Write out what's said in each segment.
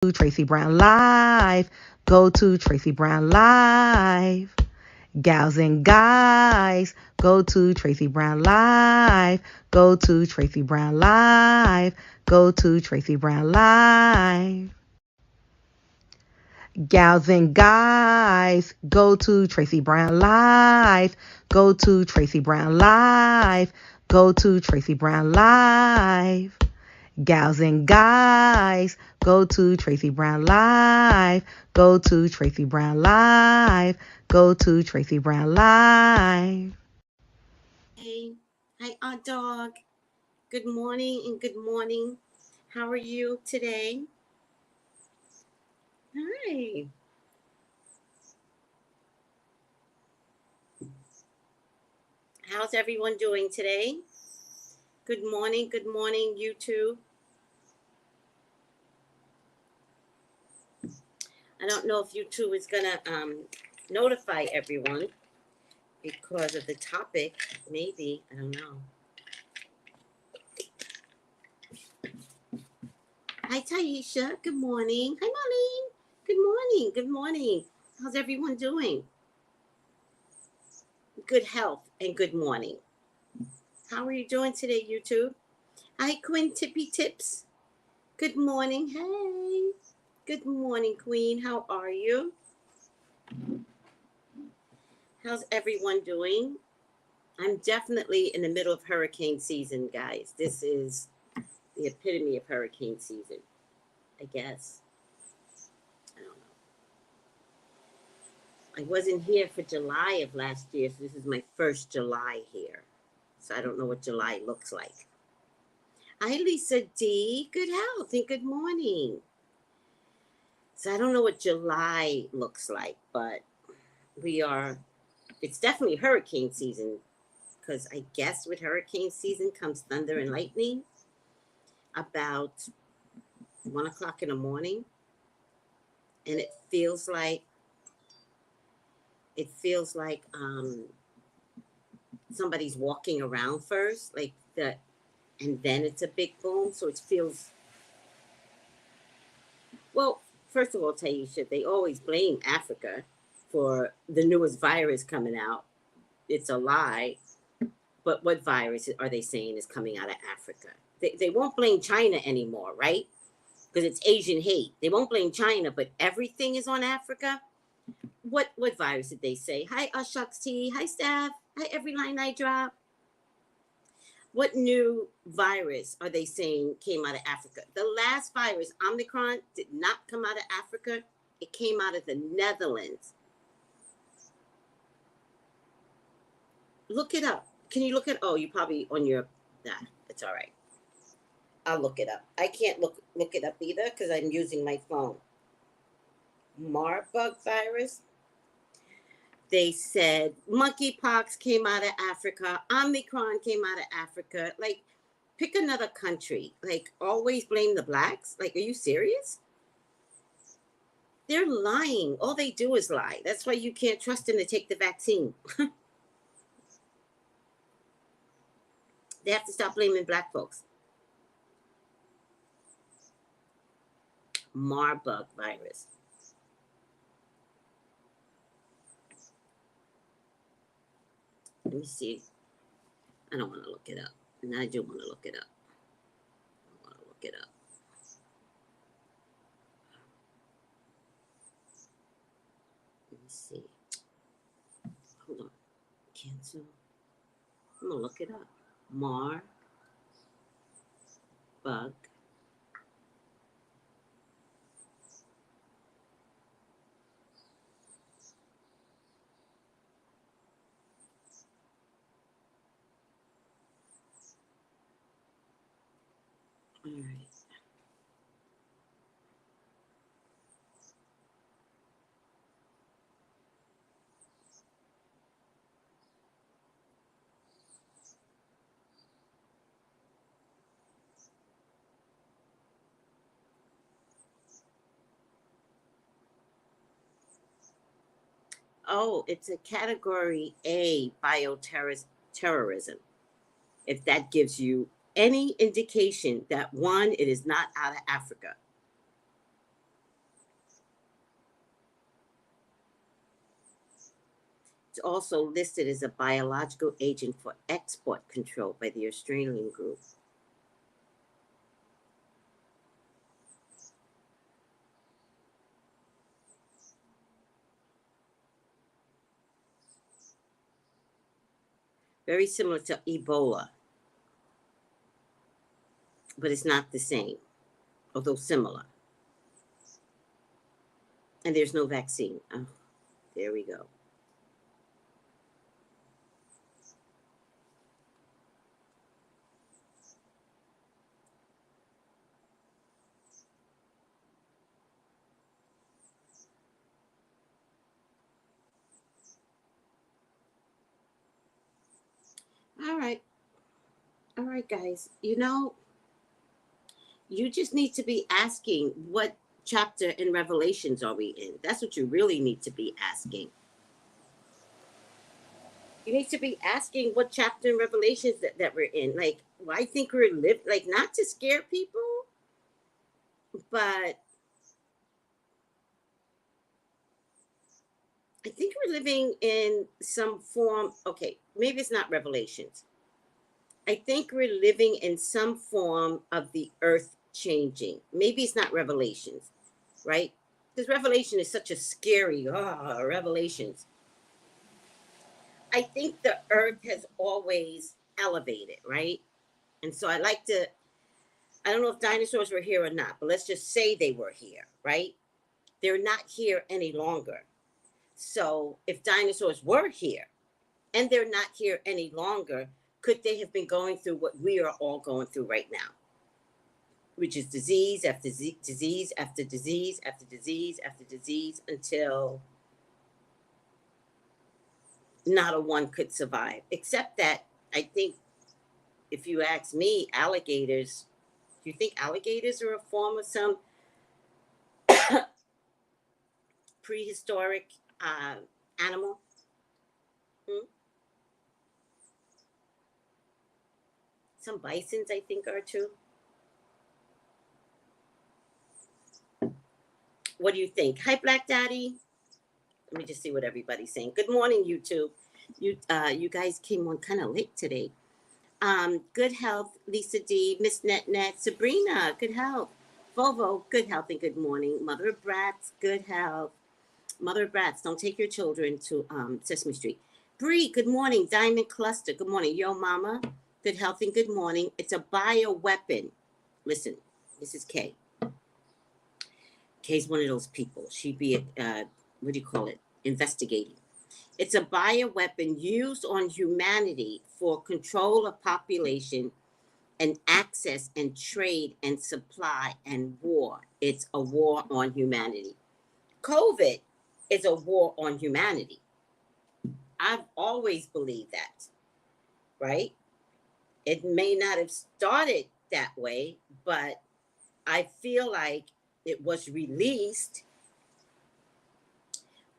Tracey Brown Live. Go to Tracey Brown Live. Gals and guys, go to Tracey Brown Live. Go to Tracey Brown Live. Go to Tracey Brown Live. Gals and guys, go to Tracey Brown Live. Go to Tracey Brown Live. Go to Tracey Brown Live. Gals and guys, go to Tracey Brown Live. Go to Tracey Brown Live. Go to Tracey Brown Live. Hey, hi, Aunt Dog. Good morning and good morning. How are you today? Hi. How's everyone doing today? Good morning, YouTube. I don't know if YouTube is gonna notify everyone because of the topic. Maybe, I don't know. Hi, Taisha. Good morning. Hi, Marlene. Good morning. Good morning. How's everyone doing? Good health and good morning. How are you doing today, YouTube? Hi, Queen Tippy Tips. Good morning. Hey. Good morning, Queen. How are you? How's everyone doing? I'm definitely in the middle of hurricane season, guys. This is the epitome of hurricane season, I guess. I don't know. I wasn't here for July of last year, so this is my first July here. So I don't know what July looks like. Hi, Lisa D. Good health and good morning. So I don't know what July looks like, but it's definitely hurricane season, because I guess with hurricane season comes thunder and lightning about 1 o'clock in the morning. And it feels like somebody's walking around first, and then it's a big boom. So it feels, well, first of all, Taisha, they always blame Africa for the newest virus coming out. It's a lie. But what virus are they saying is coming out of Africa? They won't blame China anymore, right? Because it's Asian hate. They won't blame China, but everything is on Africa. What virus did they say? Hi, Shucks T. Hi, Steph. Hi, every line I drop. What new virus are they saying came out of Africa? The last virus, Omicron, did not come out of Africa. It came out of the Netherlands. Look it up. Can you look it? Oh, you probably on your, it's all right. I'll look it up. I can't look it up either because I'm using my phone. Marburg virus. They said monkeypox came out of Africa. Omicron came out of Africa. Like, pick another country. Like, always blame the blacks. Like, are you serious? They're lying. All they do is lie. That's why you can't trust them to take the vaccine. They have to stop blaming black folks. Marburg virus. Let me see. I don't want to look it up. And I do want to look it up. I want to look it up. Let me see. Hold on. Cancel. I'm going to look it up. Marburg. All right. Oh, it's a category A bioterrorism. If that gives you any indication that, one, it is not out of Africa. It's also listed as a biological agent for export control by the Australian group. Very similar to Ebola, but it's not the same, although similar. And there's no vaccine. Oh, there we go. All right. All right, guys. You know, you just need to be asking what chapter in Revelations are we in? That's what you really need to be asking. You need to be asking what chapter in Revelations that we're in. Like, well, I think we're like not to scare people, but I think we're living in some form. Okay, maybe it's not Revelations. I think we're living in some form of the earth changing. Maybe it's not Revelations, right? Because Revelation is such a scary, Revelations. I think the earth has always elevated, right? And so I don't know if dinosaurs were here or not, but let's just say they were here, right? They're not here any longer. So if dinosaurs were here and they're not here any longer, could they have been going through what we are all going through right now? Which is disease after disease after disease after disease after disease until not a one could survive. Except that I think if you ask me, alligators, do you think alligators are a form of some prehistoric animal? Hmm? Some bisons, I think, are too. What do you think? Hi, Black Daddy. Let me just see what everybody's saying. Good morning, YouTube. You guys came on kind of late today. Good health, Lisa D, Miss Net Net, Sabrina, good health. Volvo, good health and good morning. Mother of Brats, good health. Mother of Brats, don't take your children to Sesame Street. Bree, good morning. Diamond Cluster, good morning. Yo Mama, good health and good morning. It's a bioweapon. Listen, this is Kay. Kay's one of those people. She'd be, what do you call it? Investigating. It's a bioweapon used on humanity for control of population and access and trade and supply and war. It's a war on humanity. COVID is a war on humanity. I've always believed that, right? It may not have started that way, but I feel like it was released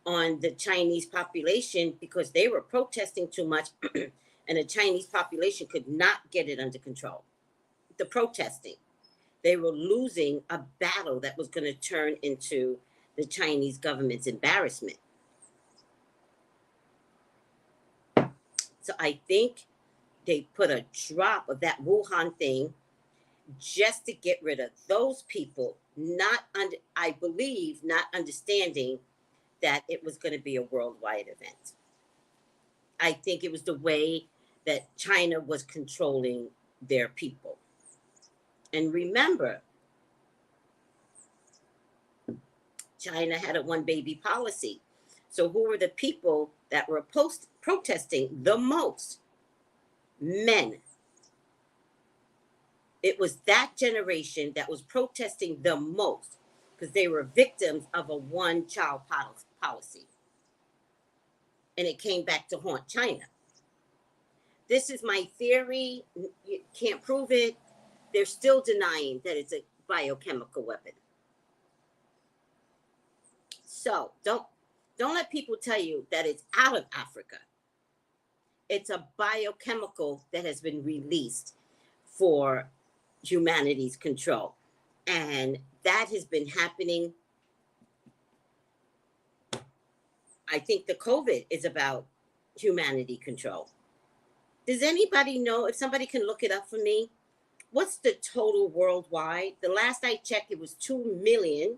on the Chinese population because they were protesting too much and the Chinese population could not get it under control. The protesting, they were losing a battle that was going to turn into the Chinese government's embarrassment. So I think they put a drop of that Wuhan thing just to get rid of those people, I believe, not understanding that it was going to be a worldwide event. I think it was the way that China was controlling their people. And remember, China had a one baby policy. So who were the people that were protesting the most? Men. It was that generation that was protesting the most because they were victims of a one-child policy. And it came back to haunt China. This is my theory. You can't prove it. They're still denying that it's a biochemical weapon. So don't let people tell you that it's out of Africa. It's a biochemical that has been released for humanity's control. And that has been happening. I think the COVID is about humanity control. Does anybody know, if somebody can look it up for me, what's the total worldwide? The last I checked, it was 2 million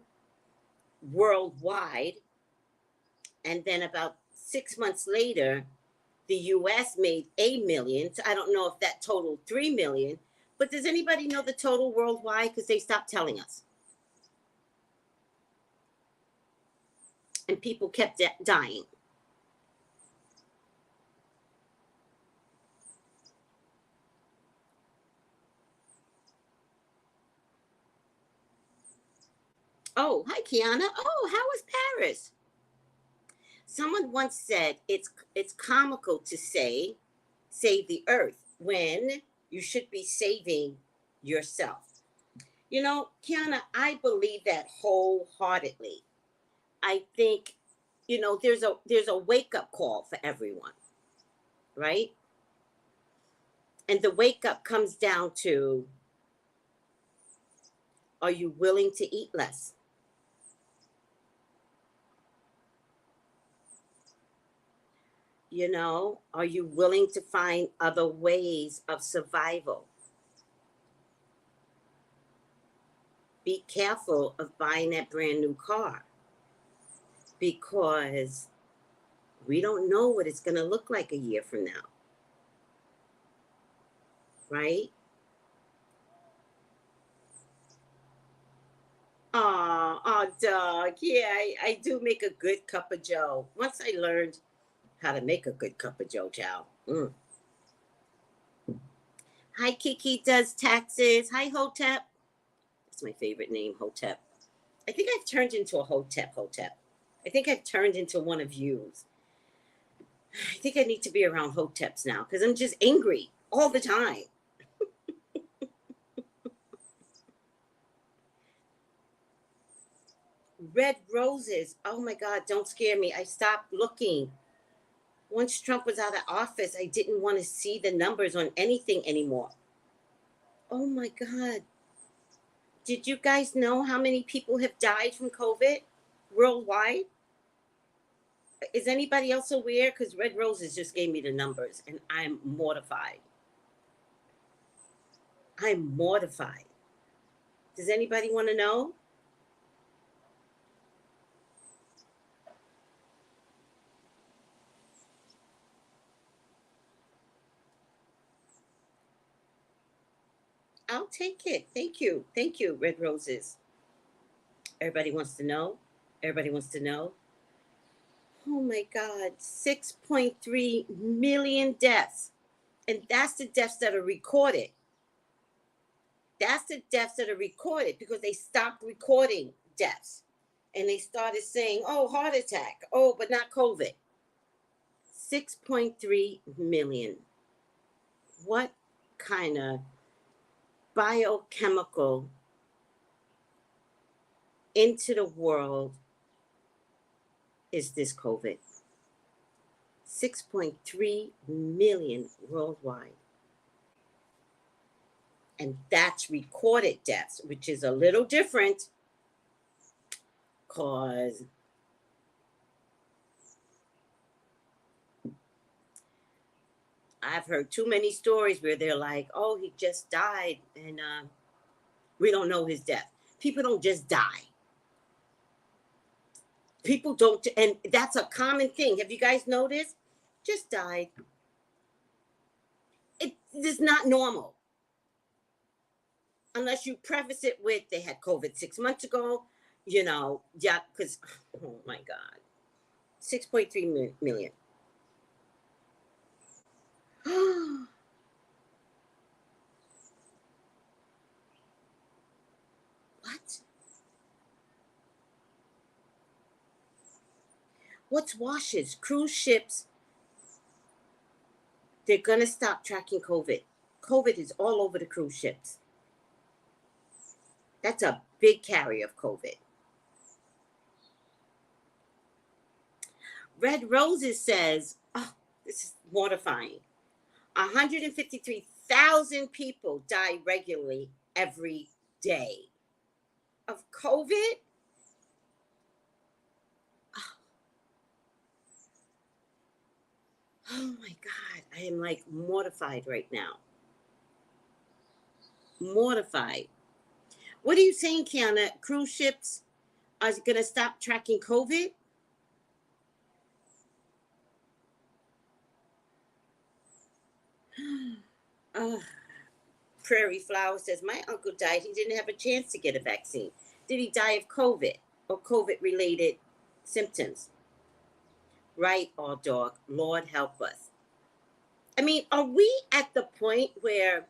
worldwide. And then about 6 months later, the US made 1 million. So I don't know if that totaled 3 million. But does anybody know the total worldwide? Because they stopped telling us. And people kept dying. Oh, hi, Kiana. Oh, how was Paris? Someone once said it's comical to say save the earth when you should be saving yourself. You know, Kiana, I believe that wholeheartedly. I think, you know, there's a wake up call for everyone, right? And the wake up comes down to, are you willing to eat less? You know, are you willing to find other ways of survival? Be careful of buying that brand new car, because we don't know what it's going to look like a year from now, right? Oh, Doug. Yeah, I do make a good cup of joe. Once I learned how to make a good cup of joe, chow. Hi, Kiki does taxes. Hi, Hotep. That's my favorite name, Hotep. I think I've turned into a Hotep. I think I've turned into one of yous. I think I need to be around Hoteps now because I'm just angry all the time. Red roses. Oh my God, don't scare me. I stopped looking. Once Trump was out of office, I didn't want to see the numbers on anything anymore. Oh my God. Did you guys know how many people have died from COVID worldwide? Is anybody else aware? Because Red Roses just gave me the numbers and I'm mortified. I'm mortified. Does anybody want to know? I'll take it. Thank you. Thank you, Red Roses. Everybody wants to know. Everybody wants to know. Oh my God, 6.3 million deaths. And that's the deaths that are recorded. That's the deaths that are recorded because they stopped recording deaths. And they started saying, oh, heart attack. Oh, but not COVID. 6.3 million. What kind of biochemical into the world is this COVID? 6.3 million worldwide. And that's recorded deaths, which is a little different because I've heard too many stories where they're like, oh, he just died and we don't know his death. People don't just die. People don't, and that's a common thing. Have you guys noticed? Just died. It is not normal. Unless you preface it with they had COVID 6 months ago, you know, yeah, because, oh my God, 6.3 million. What? What's washes? Cruise ships, they're going to stop tracking COVID. COVID is all over the cruise ships. That's a big carrier of COVID. Red Roses says, oh, this is mortifying. 153,000 people die regularly every day of COVID. Oh my God, I am like mortified right now. Mortified. What are you saying, Kiana? Cruise ships are going to stop tracking COVID? uh, Prairie Flower says, my uncle died. He didn't have a chance to get a vaccine. Did he die of COVID or COVID related symptoms? Right, all dog. Lord help us. I mean, are we at the point where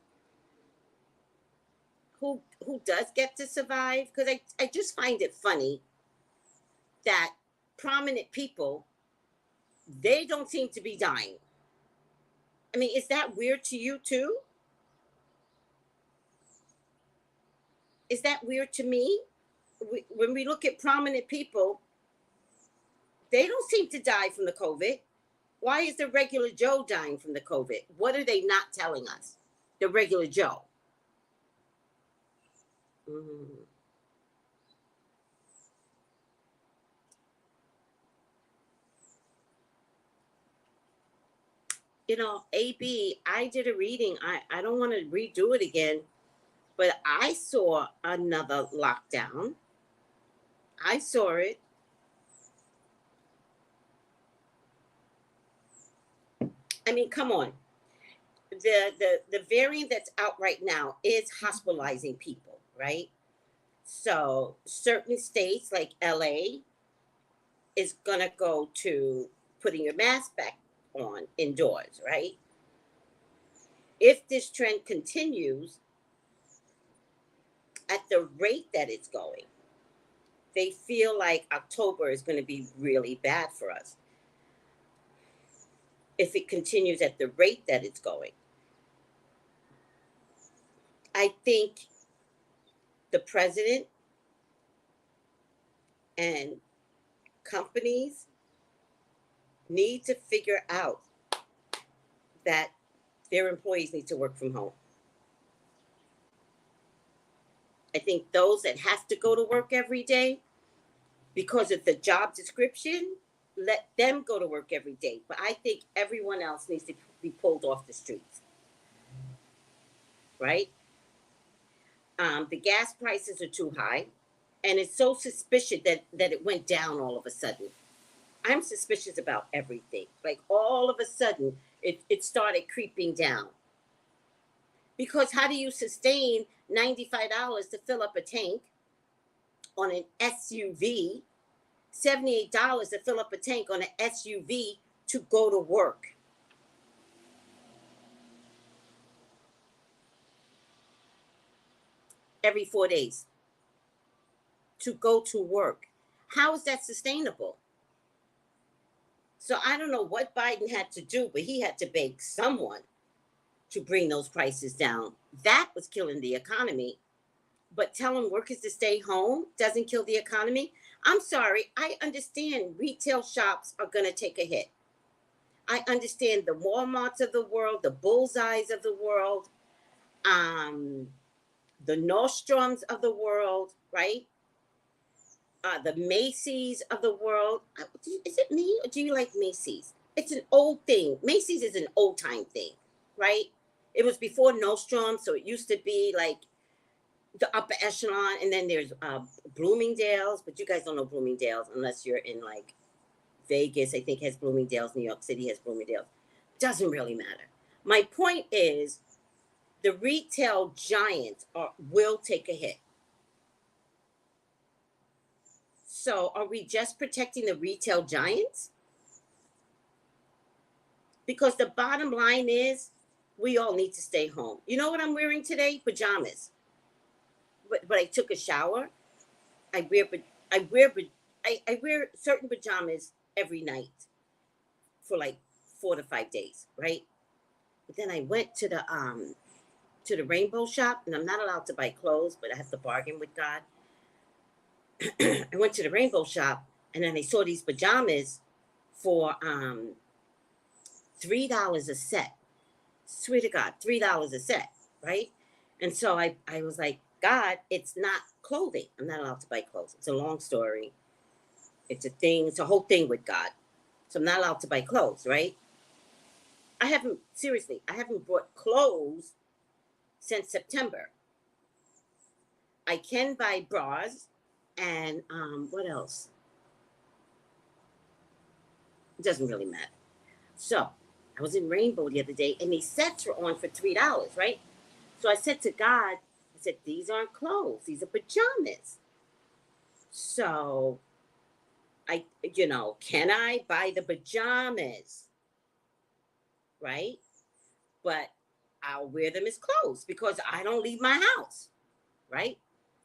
who does get to survive? Because I just find it funny that prominent people, they don't seem to be dying. I mean, is that weird to you too? Is that weird to me? When we look at prominent people, they don't seem to die from the COVID. Why is the regular Joe dying from the COVID? What are they not telling us? The regular Joe. Mm. You know, AB, I did a reading. I don't want to redo it again, but I saw another lockdown. I saw it. I mean, come on. The variant that's out right now is hospitalizing people, right? So certain states like LA is gonna go to putting your mask back on indoors, right? If this trend continues at the rate that it's going, they feel like October is going to be really bad for us if it continues at the rate that it's going. I think the president and companies need to figure out that their employees need to work from home. I think those that have to go to work every day because of the job description, let them go to work every day. But I think everyone else needs to be pulled off the streets, right? The gas prices are too high, and it's so suspicious that it went down all of a sudden. I'm suspicious about everything. Like all of a sudden, it started creeping down. Because how do you sustain $95 to fill up a tank on an SUV, $78 to fill up a tank on an SUV to go to work? Every 4 days to go to work. How is that sustainable? So I don't know what Biden had to do, but he had to beg someone to bring those prices down. That was killing the economy. But telling workers to stay home doesn't kill the economy. I'm sorry. I understand retail shops are going to take a hit. I understand the Walmarts of the world, the Bullseyes of the world, the Nordstroms of the world, right? The Macy's of the world. Is it me or do you like Macy's? It's an old thing. Macy's is an old time thing, right? It was before Nordstrom, so it used to be like the upper echelon, and then there's Bloomingdale's, but you guys don't know Bloomingdale's unless you're in like Vegas. I think has Bloomingdale's. New York City has Bloomingdale's. Doesn't really matter. My point is, the retail giants will take a hit. So, are we just protecting the retail giants? Because the bottom line is, we all need to stay home. You know what I'm wearing today? Pajamas. But I took a shower. I wear I wear I wear certain pajamas every night for like 4 to 5 days, right? But then I went to the rainbow shop, and I'm not allowed to buy clothes, but I have to bargain with God. I went to the rainbow shop, and then I saw these pajamas for $3 a set. Swear to God, $3 a set, right? And so I was like, God, it's not clothing. I'm not allowed to buy clothes. It's a long story. It's a thing. It's a whole thing with God. So I'm not allowed to buy clothes, right? seriously, I haven't bought clothes since September. I can buy bras and what else? It doesn't really matter. So I was in Rainbow the other day and these sets were on for $3, right? So I said to God, I said, these aren't clothes, these are pajamas. So can I buy the pajamas? Right? But I'll wear them as clothes because I don't leave my house. Right?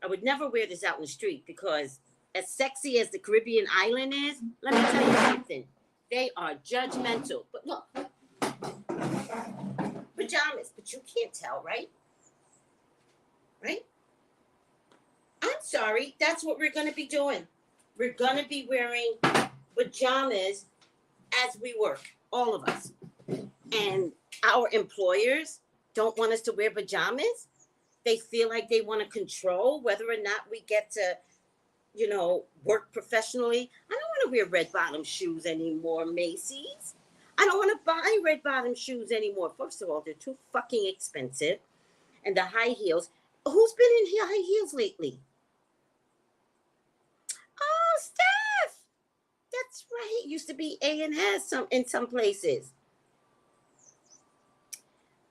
I would never wear this out in the street because as sexy as the Caribbean island is, let me tell you something. They are judgmental. But look, pajamas, but you can't tell, right? Right? I'm sorry. That's what we're going to be doing. We're going to be wearing pajamas as we work, all of us. And our employers don't want us to wear pajamas. They feel like they want to control whether or not we get to, work professionally. I don't want to wear red bottom shoes anymore, Macy's. I don't want to buy red bottom shoes anymore. First of all, they're too fucking expensive. And the high heels. Who's been in high heels lately? Oh, Steph. That's right. It used to be A&S in some places.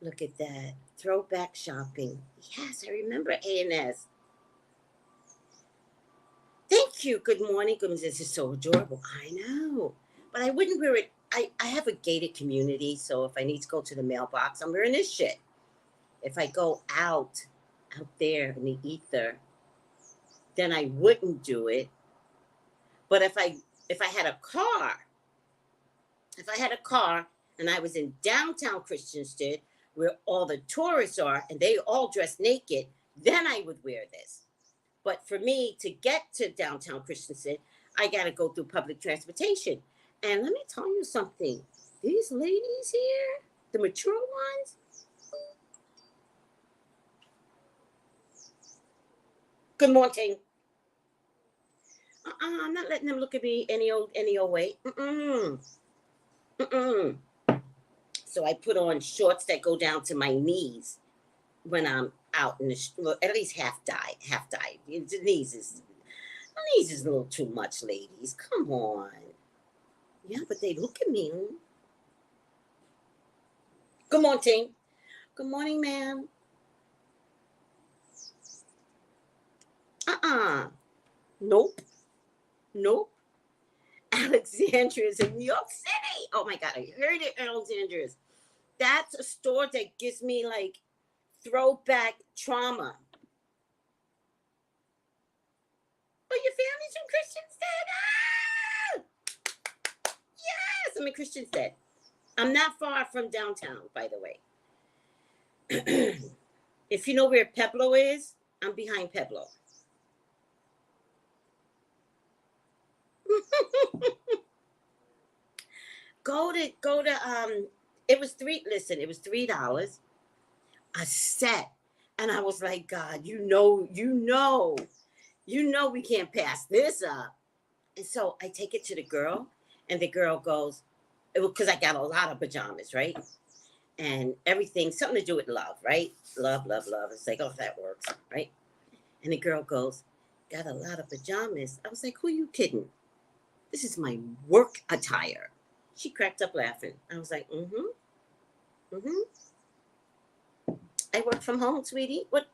Look at that. Throwback shopping. Yes, I remember A&S. Thank you. Good morning. This is so adorable. I know. But I wouldn't wear it. I have a gated community, so if I need to go to the mailbox, I'm wearing this shit. If I go out there in the ether, then I wouldn't do it. But if I had a car and I was in downtown Christiansted where all the tourists are and they all dress naked, then I would wear this. But for me to get to downtown Christiansted, I got to go through public transportation. And let me tell you something. These ladies here, the mature ones, good morning. I'm not letting them look at me any old way. So I put on shorts that go down to my knees when I'm out in the at least half thigh. The knees is a little too much, ladies. Come on. Yeah, but they look at me. Good morning. Good morning, ma'am. Nope. Alexandria's in New York City. Oh my God, I heard it, Alexandria's. That's a store that gives me like throwback trauma. Oh, your family's from Christiansted? Ah! Yes, I'm in Christiansted. I'm not far from downtown, by the way. If you know where Pueblo is, I'm behind Pueblo. Go to it was $3 a set. And I was like, God, you know we can't pass this up. And so I take it to the girl, and the girl goes, because I got a lot of pajamas, right? And everything, something to do with love, right? Love. It's like, oh, that works, right? And the girl goes, got a lot of pajamas. I was like, who are you kidding? This is my work attire. She cracked up laughing. I was like, I work from home, sweetie. What?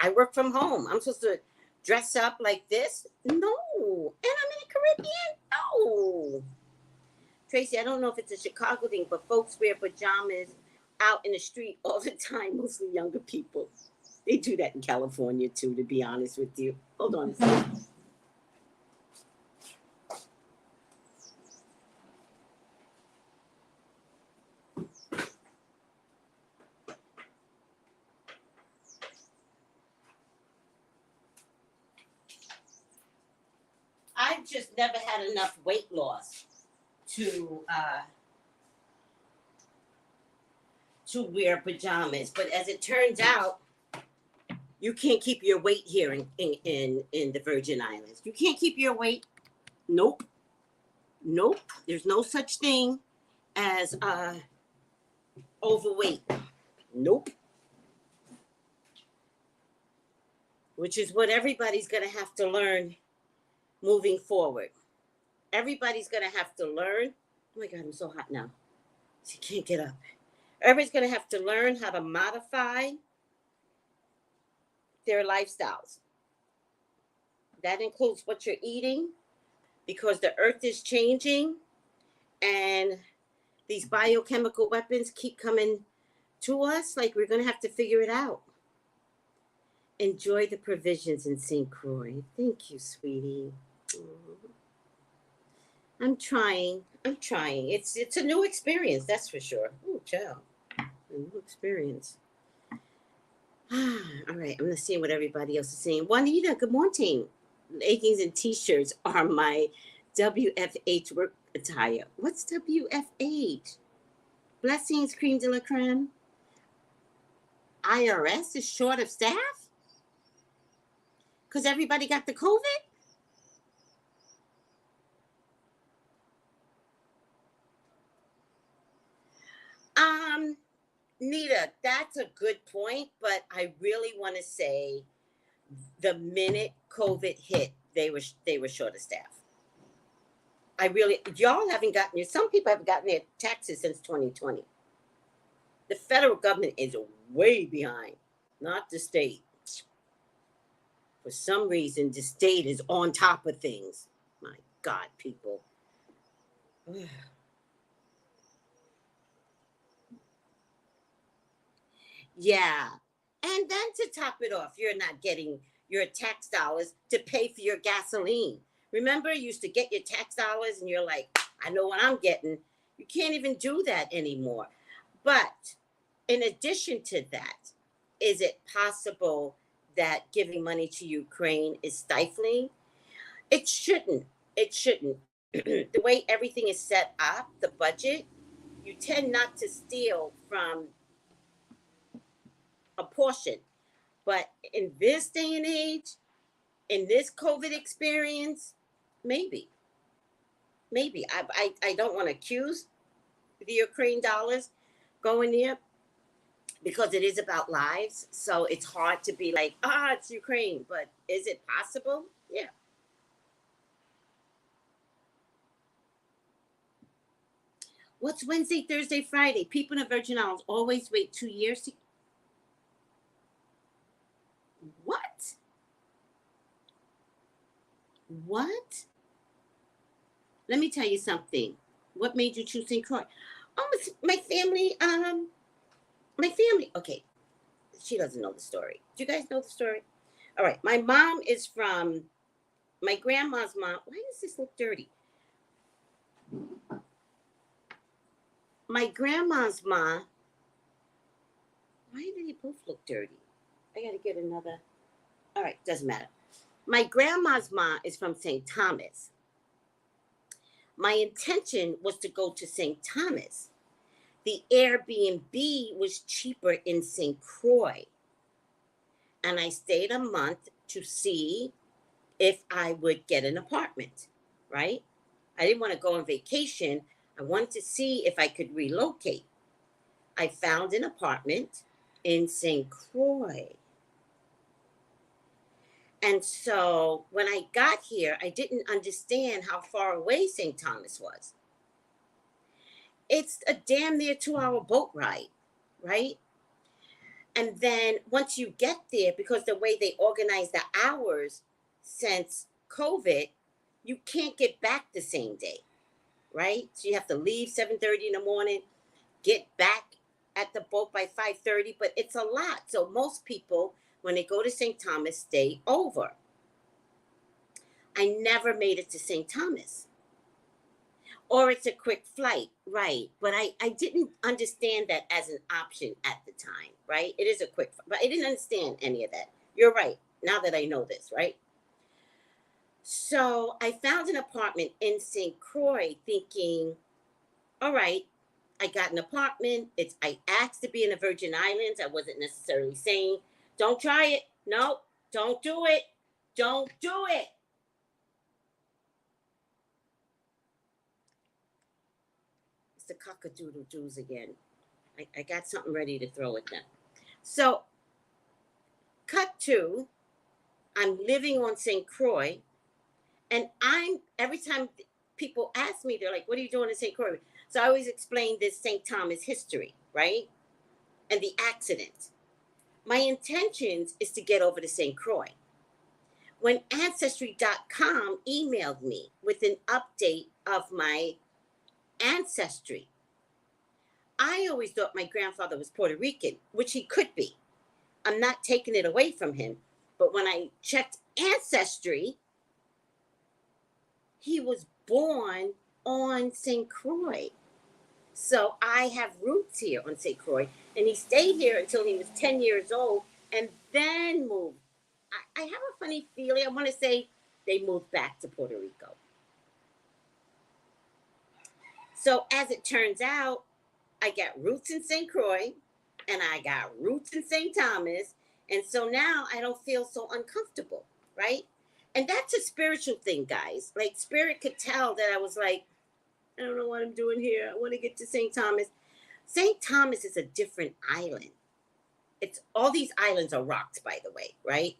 I work from home. I'm supposed to dress up like this? No. And I'm in the Caribbean? No. Tracy, I don't know if it's a Chicago thing, but folks wear pajamas out in the street all the time, mostly younger people. They do that in California too, to be honest with you. Hold on a second. I've just never had enough weight loss to wear pajamas. But as it turns out, you can't keep your weight here in the Virgin Islands. You can't keep your weight. Nope. There's no such thing as overweight. Nope. Which is what everybody's going to have to learn moving forward. Everybody's going to have to learn. Oh my God, I'm so hot now. She can't get up. Everybody's going to have to learn how to modify their lifestyles. That includes what you're eating, because the earth is changing and these biochemical weapons keep coming to us. Like, we're going to have to figure it out. Enjoy the provisions in St. Croix. Thank you, sweetie. I'm trying. It's a new experience, that's for sure. Oh, child. A new experience. All right, I'm going to see what everybody else is saying. Juanita, good morning. Leggings and t-shirts are my WFH work attire. What's WFH? Blessings, cream de la creme. IRS is short of staff? Because everybody got the COVID? Nita, that's a good point, but I really want to say the minute COVID hit, they were short of staff. Y'all haven't gotten some people haven't gotten their taxes since 2020. The federal government is way behind, not the state. For some reason, the state is on top of things. My God, people. Yeah. And then to top it off, you're not getting your tax dollars to pay for your gasoline. Remember, you used to get your tax dollars and you're like, I know what I'm getting. You can't even do that anymore. But in addition to that, is it possible that giving money to Ukraine is stifling? It shouldn't. It shouldn't. The way everything is set up, the budget, you tend not to steal from a portion. But in this day and age, in this COVID experience, maybe. I don't want to accuse the Ukraine dollars going there, because it is about lives. So it's hard to be like, it's Ukraine. But is it possible? Yeah. What's Wednesday, Thursday, Friday? People in the Virgin Islands always wait 2 years to. What? What? Let me tell you something. What made you choose St. Croix? Oh, it's my family. My family. Okay, she doesn't know the story. Do you guys know the story? All right. My mom is from. My grandma's mom. Why does this look dirty? My grandma's mom. Why do they both look dirty? I gotta get another. All right, doesn't matter. My grandma's mom is from St. Thomas. My intention was to go to St. Thomas. The Airbnb was cheaper in St. Croix. And I stayed a month to see if I would get an apartment, right? I didn't want to go on vacation. I wanted to see if I could relocate. I found an apartment in St. Croix. And so when I got here, I didn't understand how far away St. Thomas was. It's a damn near 2-hour boat ride, right? And then once you get there, because the way they organize the hours since COVID, you can't get back the same day, right? So you have to leave 7:30 in the morning, get back at the boat by 5:30, but it's a lot. So most people, when they go to St. Thomas, stay over. I never made it to St. Thomas. Or it's a quick flight, right? But I didn't understand that as an option at the time, right? It is a quick, but I didn't understand any of that. You're right. Now that I know this, right? So I found an apartment in St. Croix thinking, all right, I got an apartment. I asked to be in the Virgin Islands. I wasn't necessarily saying, don't try it. No, don't do it. Don't do it. the cockadoodle-doos again. I got something ready to throw at them. So, cut to, I'm living on St. Croix, and every time people ask me, they're like, what are you doing in St. Croix? So I always explain this St. Thomas history, right? And the accident. My intentions is to get over to St. Croix. When Ancestry.com emailed me with an update of my ancestry, I always thought my grandfather was Puerto Rican, which he could be. I'm not taking it away from him. But when I checked Ancestry, he was born on St. Croix. So I have roots here on St. Croix. And he stayed here until he was 10 years old and then moved. I have a funny feeling. I want to say they moved back to Puerto Rico. So as it turns out, I got roots in St. Croix and I got roots in St. Thomas. And so now I don't feel so uncomfortable, right? And that's a spiritual thing, guys. Like, Spirit could tell that I was like, I don't know what I'm doing here. I want to get to St. Thomas. St. Thomas is a different island. It's all these islands are rocks, by the way, right?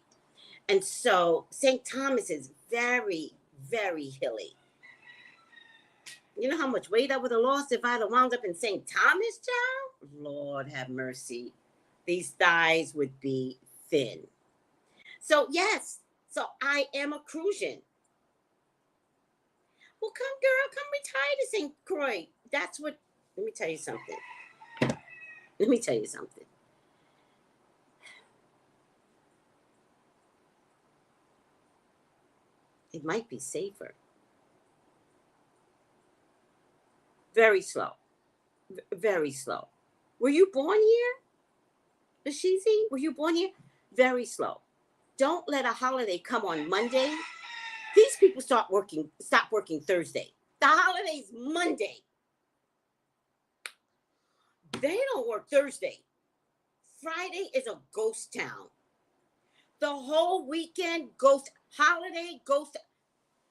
And so St. Thomas is very, very hilly. You know how much weight I would have lost if I'd have wound up in St. Thomas, child? Lord have mercy. These thighs would be thin. So, yes. So I am a Crucian. Well, come, girl, come retire to St. Croix. That's what, let me tell you something. Let me tell you something. It might be safer. Very slow. Very slow. Were you born here? Ashizi, were you born here? Very slow. Don't let a holiday come on Monday. These people stop working Thursday. The holiday's Monday. They don't work Thursday. Friday is a ghost town. The whole weekend, ghost, holiday, ghost.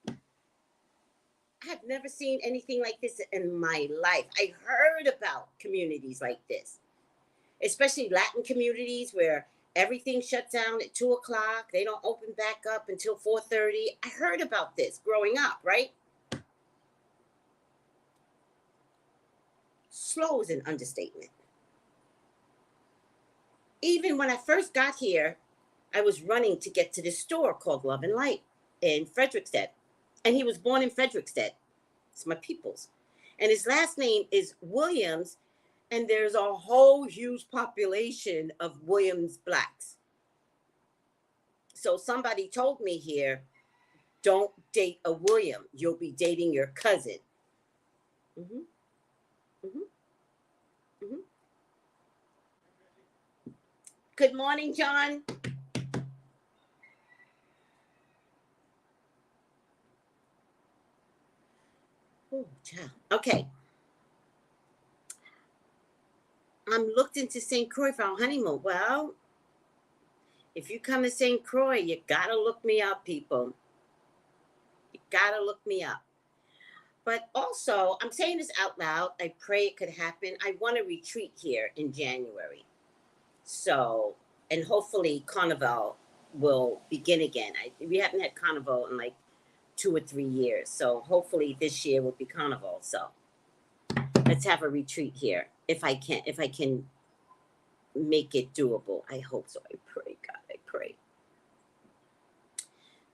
I've never seen anything like this in my life. I heard about communities like this, especially Latin communities where everything shuts down at 2 o'clock. They don't open back up until 4:30. I heard about this growing up, right? Slow is an understatement. Even when I first got here, I was running to get to this store called Love and Light in Frederickstead. And he was born in Frederickstead. It's my people's. And his last name is Williams. And there's a whole huge population of Williams blacks. So somebody told me here, don't date a William. You'll be dating your cousin. Mm-hmm. Mm-hmm. Mm-hmm. Good morning, John. Oh, child. Okay. I'm looked into St. Croix for our honeymoon. Well, if you come to St. Croix, you gotta look me up, people. You gotta look me up. But also, I'm saying this out loud. I pray it could happen. I want to retreat here in January. So, and hopefully Carnival will begin again. We haven't had Carnival in like 2 or 3 years. So hopefully this year will be Carnival. So let's have a retreat here. If I can make it doable. I hope so. I pray, God, I pray.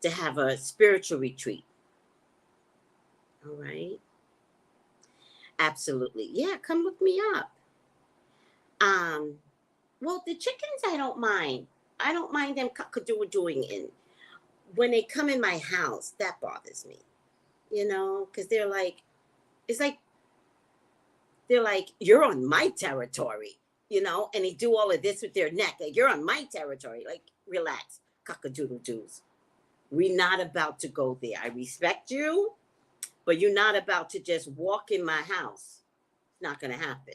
To have a spiritual retreat. All right. Absolutely. Yeah, come look me up. Well, the chickens, I don't mind. I don't mind them cock-a-doodle-doing in. When they come in my house, that bothers me. You know, because they're like, it's like, they're like, you're on my territory, you know, and they do all of this with their neck. Like, you're on my territory. Like, relax, cock-a-doodle-doos. We're not about to go there. I respect you, but you're not about to just walk in my house. It's not going to happen.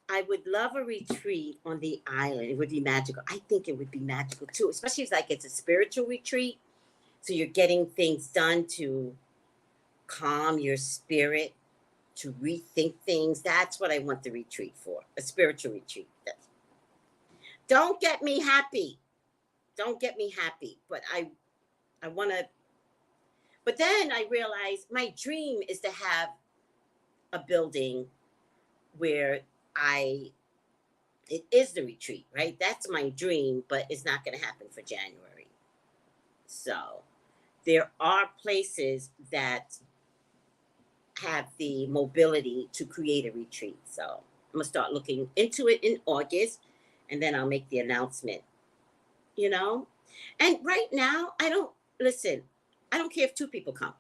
I would love a retreat on the island. It would be magical. I think it would be magical too, especially if it's a spiritual retreat. So you're getting things done to calm your spirit. to rethink things. That's what I want the retreat for, a spiritual retreat. Don't get me happy. Don't get me happy. But I want to, but then I realized my dream is to have a building where it is the retreat, right? That's my dream, but it's not going to happen for January. So there are places that have the mobility to create a retreat. So I'm going to start looking into it in August, and then I'll make the announcement, you know? And right now, I don't care if 2 people come.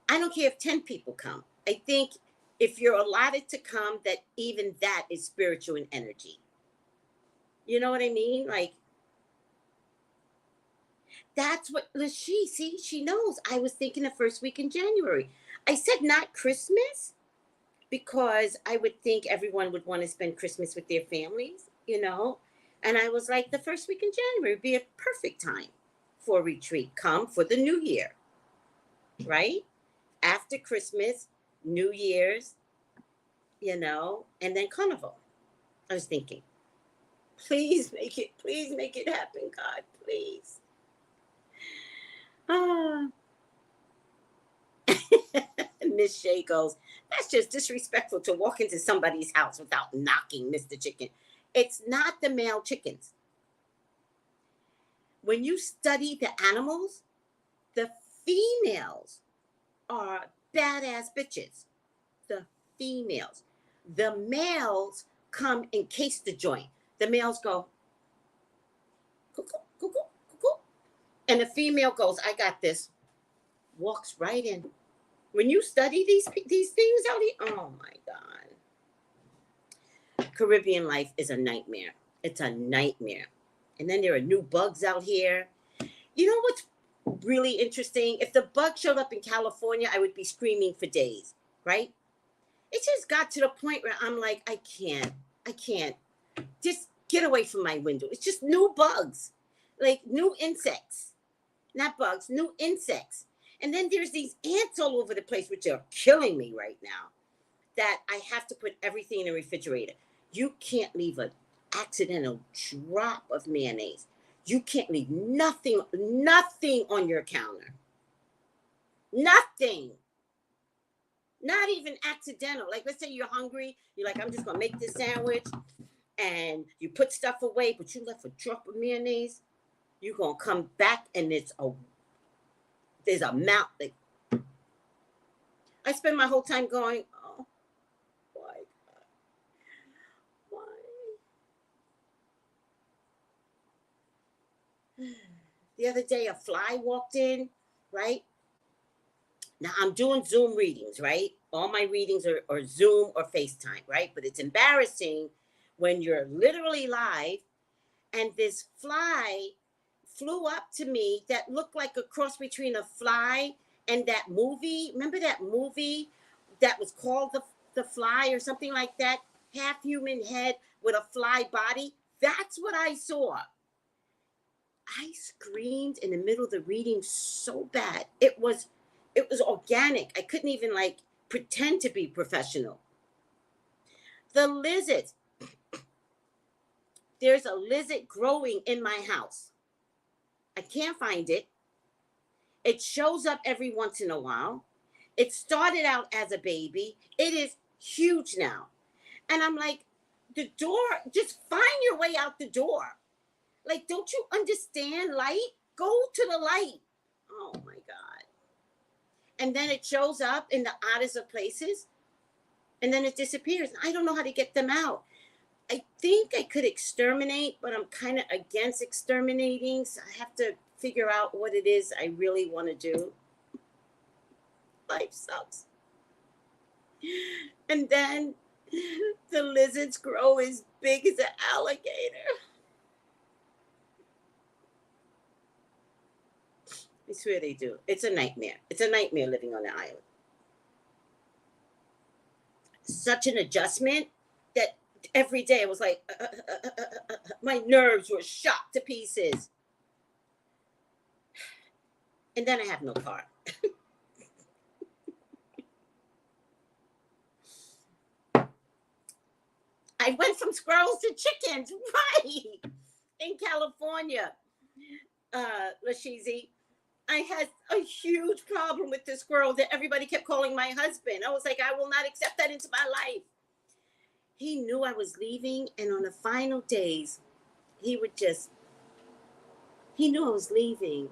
I don't care if 10 people come. I think if you're allotted to come, that even that is spiritual and energy. You know what I mean? Like, that's what she knows. I was thinking the first week in January. I said not Christmas because I would think everyone would want to spend Christmas with their families, you know? And I was like, the first week in January would be a perfect time for a retreat. Come for the new year, right? After Christmas, New Year's, you know, and then Carnival. I was thinking, please make it happen, God, please. Ah. Miss Shay goes, that's just disrespectful to walk into somebody's house without knocking, Mr. Chicken. It's not the male chickens. When you study the animals, the females are badass bitches. The females. The males come and case the joint. The males go, cuckoo, cuckoo, cuckoo. And the female goes, I got this. Walks right in. When you study these things out here, oh my God. Caribbean life is a nightmare. It's a nightmare. And then there are new bugs out here. You know what's really interesting? If the bug showed up in California, I would be screaming for days, right? It just got to the point where I'm like, I can't. Just get away from my window. It's just new bugs, like new insects. Not bugs, new insects. And then there's these ants all over the place, which are killing me right now, that I have to put everything in the refrigerator. You can't leave an accidental drop of mayonnaise. You can't leave nothing on your counter. Nothing. Not even accidental. Like, let's say you're hungry. You're like, I'm just going to make this sandwich. And you put stuff away, but you left a drop of mayonnaise. You're going to come back and there's a mouth. Like, I spend my whole time going, oh, why? The other day, a fly walked in, right? Now, I'm doing Zoom readings, right? All my readings are Zoom or FaceTime, right? But it's embarrassing when you're literally live and this fly flew up to me that looked like a cross between a fly and that movie. Remember that movie that was called the Fly or something like that? Half human head with a fly body. That's what I saw. I screamed in the middle of the reading so bad. It was organic. I couldn't even like pretend to be professional. The lizards. There's a lizard growing in my house. I can't find it. It shows up every once in a while. It started out as a baby. It is huge now. And I'm like, the door, just find your way out the door. Like, don't you understand light? Go to the light. Oh my God. And then it shows up in the oddest of places. And then it disappears. I don't know how to get them out. I think I could exterminate, but I'm kind of against exterminating. So I have to figure out what it is I really want to do. Life sucks. And then the lizards grow as big as an alligator. I swear they do. It's a nightmare. It's a nightmare living on the island. Such an adjustment that every day I was like, my nerves were shot to pieces. And then I have no car. I went from squirrels to chickens, right? In California, Lashizi, I had a huge problem with the squirrel that everybody kept calling my husband. I was like, I will not accept that into my life. He knew I was leaving, and on the final days, he knew I was leaving.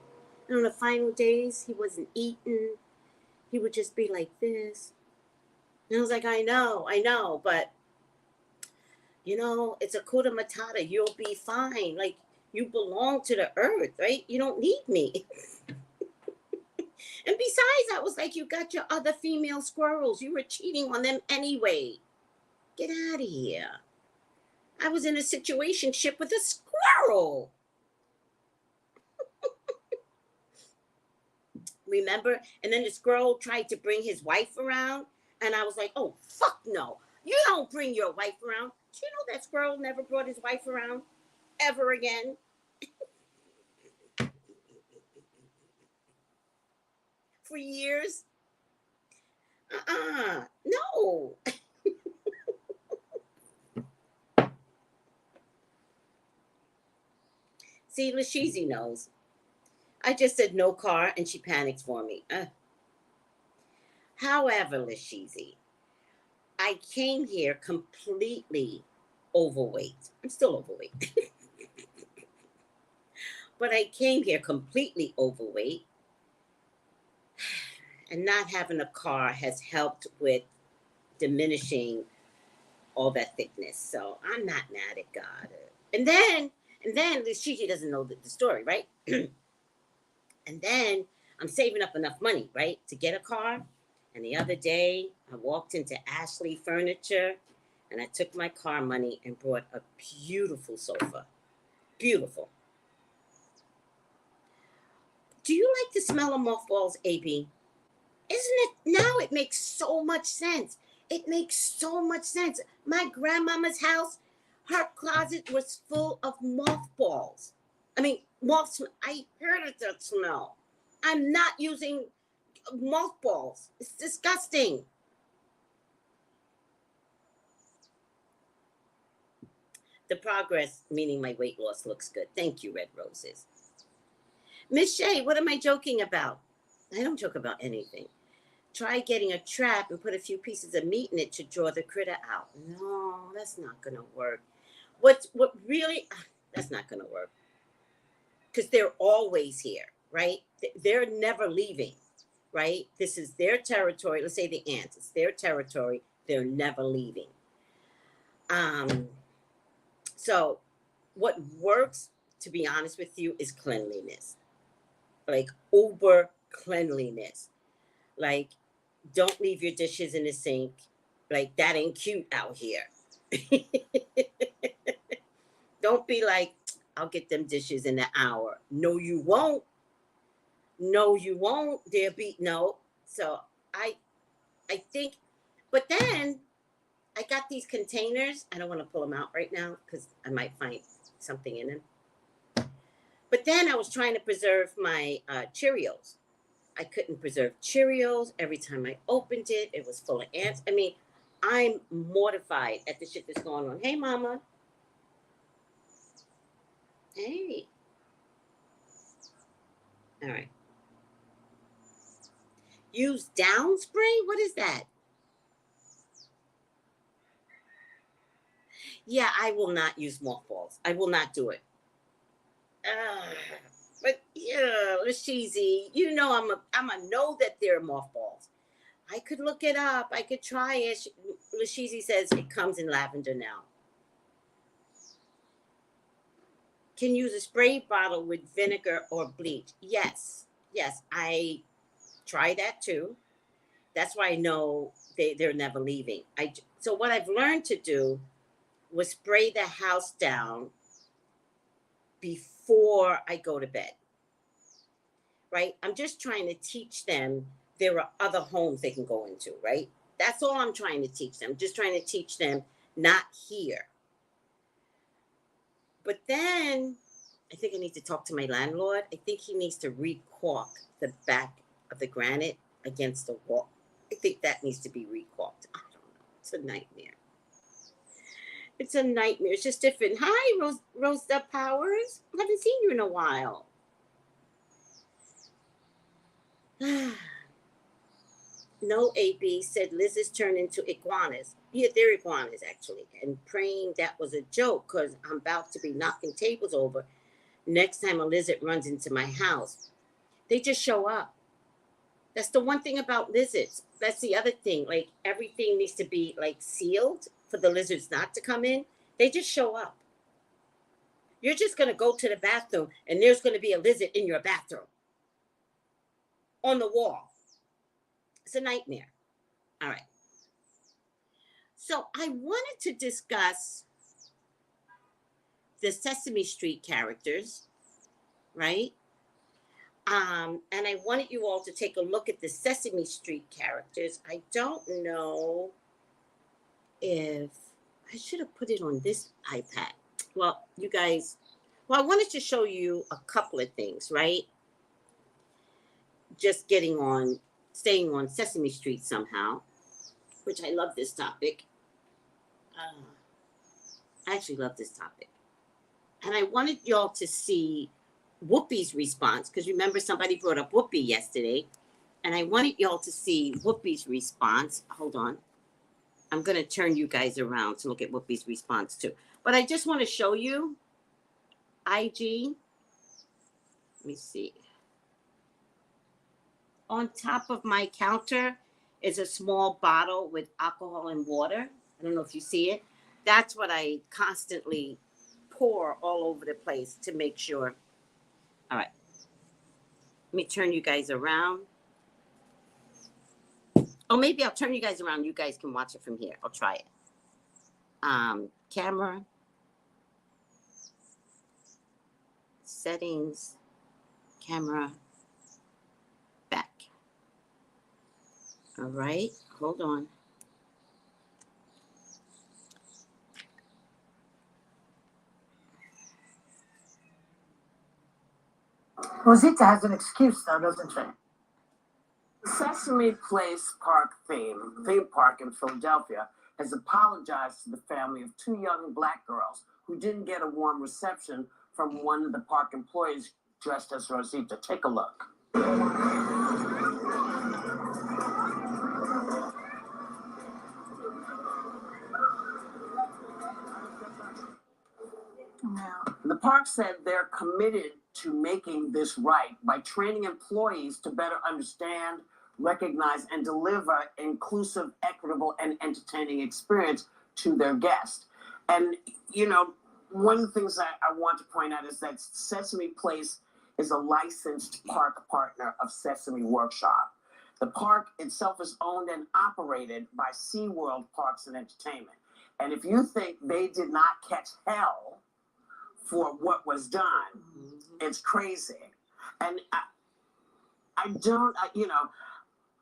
And on the final days, he wasn't eating. He would just be like this. And I was like, I know, but, it's a Kuda Matata. You'll be fine. Like, you belong to the earth, right? You don't need me. And besides, I was like, you got your other female squirrels. You were cheating on them anyway. Get out of here. I was in a situationship with a squirrel. Remember? And then the squirrel tried to bring his wife around. And I was like, oh, fuck no. You don't bring your wife around. Do you know that squirrel never brought his wife around ever again? For years? No. See, Lashizi knows. I just said no car, and she panics for me. However, Lashizi, I came here completely overweight. I'm still overweight. But I came here completely overweight. And not having a car has helped with diminishing all that thickness. So I'm not mad at God. And then Lashizi doesn't know the story, right? And then I'm saving up enough money, right, to get a car. And the other day, I walked into Ashley Furniture, and I took my car money and bought a beautiful sofa. Beautiful. Do you like the smell of mothballs, AB? Isn't it? Now it makes so much sense. It makes so much sense. My grandmama's house, her closet was full of mothballs. I mean, moths. I heard of that smell. I'm not using mothballs. It's disgusting. The progress, meaning my weight loss, looks good. Thank you, Red Roses. Miss Shay, what am I joking about? I don't joke about anything. Try getting a trap and put a few pieces of meat in it to draw the critter out. No, that's not going to work. What really, that's not going to work. Because they're always here, right? They're never leaving, right? This is their territory. Let's say the ants, it's their territory. They're never leaving. So what works, to be honest with you, is cleanliness. Like uber cleanliness. Like, don't leave your dishes in the sink. Like, that ain't cute out here. Don't be like, I'll get them dishes in an hour. No, you won't. No, you won't. No. So I think, but then I got these containers. I don't want to pull them out right now because I might find something in them. But then I was trying to preserve my Cheerios. I couldn't preserve Cheerios. Every time I opened it, it was full of ants. I mean, I'm mortified at the shit that's going on. Hey, mama. Hey. All right. Use down spray? What is that? Yeah, I will not use mothballs. I will not do it. But yeah, Lashizi, I'm a know that they're mothballs. I could look it up. I could try it. Lashizi says it comes in lavender now. Can use a spray bottle with vinegar or bleach. Yes, I try that too. That's why I know they're never leaving. So what I've learned to do was spray the house down before I go to bed. Right? I'm just trying to teach them there are other homes they can go into, right? That's all I'm trying to teach them. Just trying to teach them not here. But then I think I need to talk to my landlord. I think he needs to re-caulk the back of the granite against the wall. I think that needs to be re-caulked. I don't know. It's a nightmare. It's a nightmare. It's just different. Hi, Rosetta Powers. I haven't seen you in a while. No, AB said lizards turn into iguanas. Yeah, they're iguanas, actually. And praying that was a joke because I'm about to be knocking tables over next time a lizard runs into my house. They just show up. That's the one thing about lizards. That's the other thing. Like, everything needs to be, like, sealed for the lizards not to come in. They just show up. You're just going to go to the bathroom and there's going to be a lizard in your bathroom on the wall. It's a nightmare. All right. So I wanted to discuss the Sesame Street characters, right? And I wanted you all to take a look at the Sesame Street characters. I don't know if I should have put it on this iPad. Well, you guys, I wanted to show you a couple of things, right? Just staying on Sesame Street somehow, which I love this topic. I actually love this topic. And I wanted y'all to see Whoopi's response, because remember somebody brought up Whoopi yesterday. And I wanted y'all to see Whoopi's response. Hold on. I'm going to turn you guys around to look at Whoopi's response too. But I just want to show you IG. Let me see. On top of my counter is a small bottle with alcohol and water. I don't know if you see it. That's what I constantly pour all over the place to make sure. All right. Let me turn you guys around. Oh, maybe I'll turn you guys around. You guys can watch it from here. I'll try it. Camera. Settings. Camera. Back. All right. Hold on. Rosita has an excuse, though, doesn't she? Sesame Place theme park in Philadelphia has apologized to the family of two young black girls who didn't get a warm reception from one of the park employees dressed as Rosita. Take a look. The park said they're committed to making this right by training employees to better understand, recognize, and deliver inclusive, equitable, and entertaining experience to their guests. And, you know, one of the things I want to point out is that Sesame Place is a licensed park partner of Sesame Workshop. The park itself is owned and operated by SeaWorld Parks and Entertainment. And if you think they did not catch hell for what was done, it's crazy. And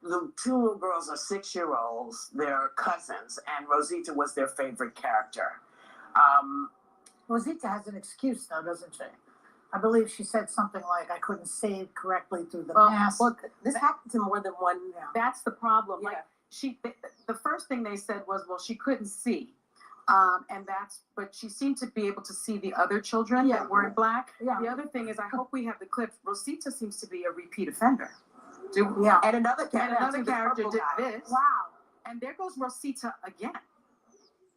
the two little girls are 6-year-olds, they're cousins, and Rosita was their favorite character. Rosita has an excuse, though, doesn't she? I believe she said something like, I couldn't save correctly through the mask. Well, this happened to more than one. Yeah. That's the problem. Yeah. Like the first thing they said was, well, she couldn't see. But she seemed to be able to see the other children that weren't black. Yeah. The other thing is, I hope we have the clips. Rosita seems to be a repeat offender. And another character did this. Wow. And there goes Rosita again.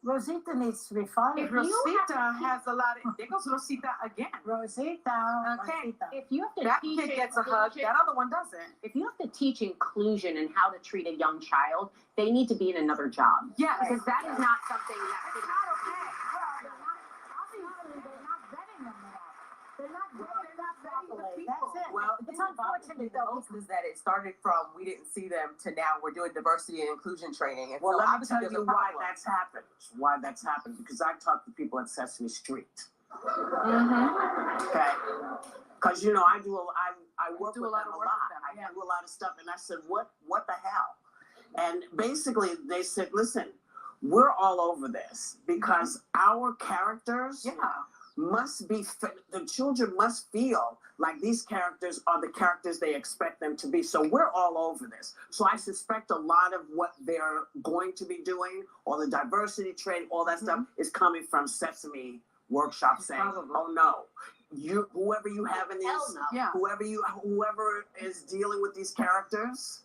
Rosita needs to be fired. Rosita has a lot of. There goes Rosita again. Rosita. Okay. Rosita. If you have to That teach kid gets a hug. That other one doesn't. if you have to teach inclusion and how to treat a young child, they need to be in another job. Yes. Because that is not something that It's not okay. Obviously, they're not vetting them enough. They're not vetting them properly. That's it. Well, It's unfortunate, though. Is that it started from we didn't see them to now we're doing diversity and inclusion training. And Well, so let me obviously tell there's you a why problem. that's happened. Why that's happened, because I talked to people at Sesame Street. Okay, because I do I work Do with a lot them of a work lot. with them, I do a lot of stuff, and I said, what the hell? And basically, they said, listen, we're all over this because our characters the children must feel like these characters are the characters they expect them to be. So we're all over this. So I suspect a lot of what they're going to be doing, all the diversity training, all that stuff is coming from Sesame workshop saying, oh no, whoever you have in these, whoever is dealing with these characters,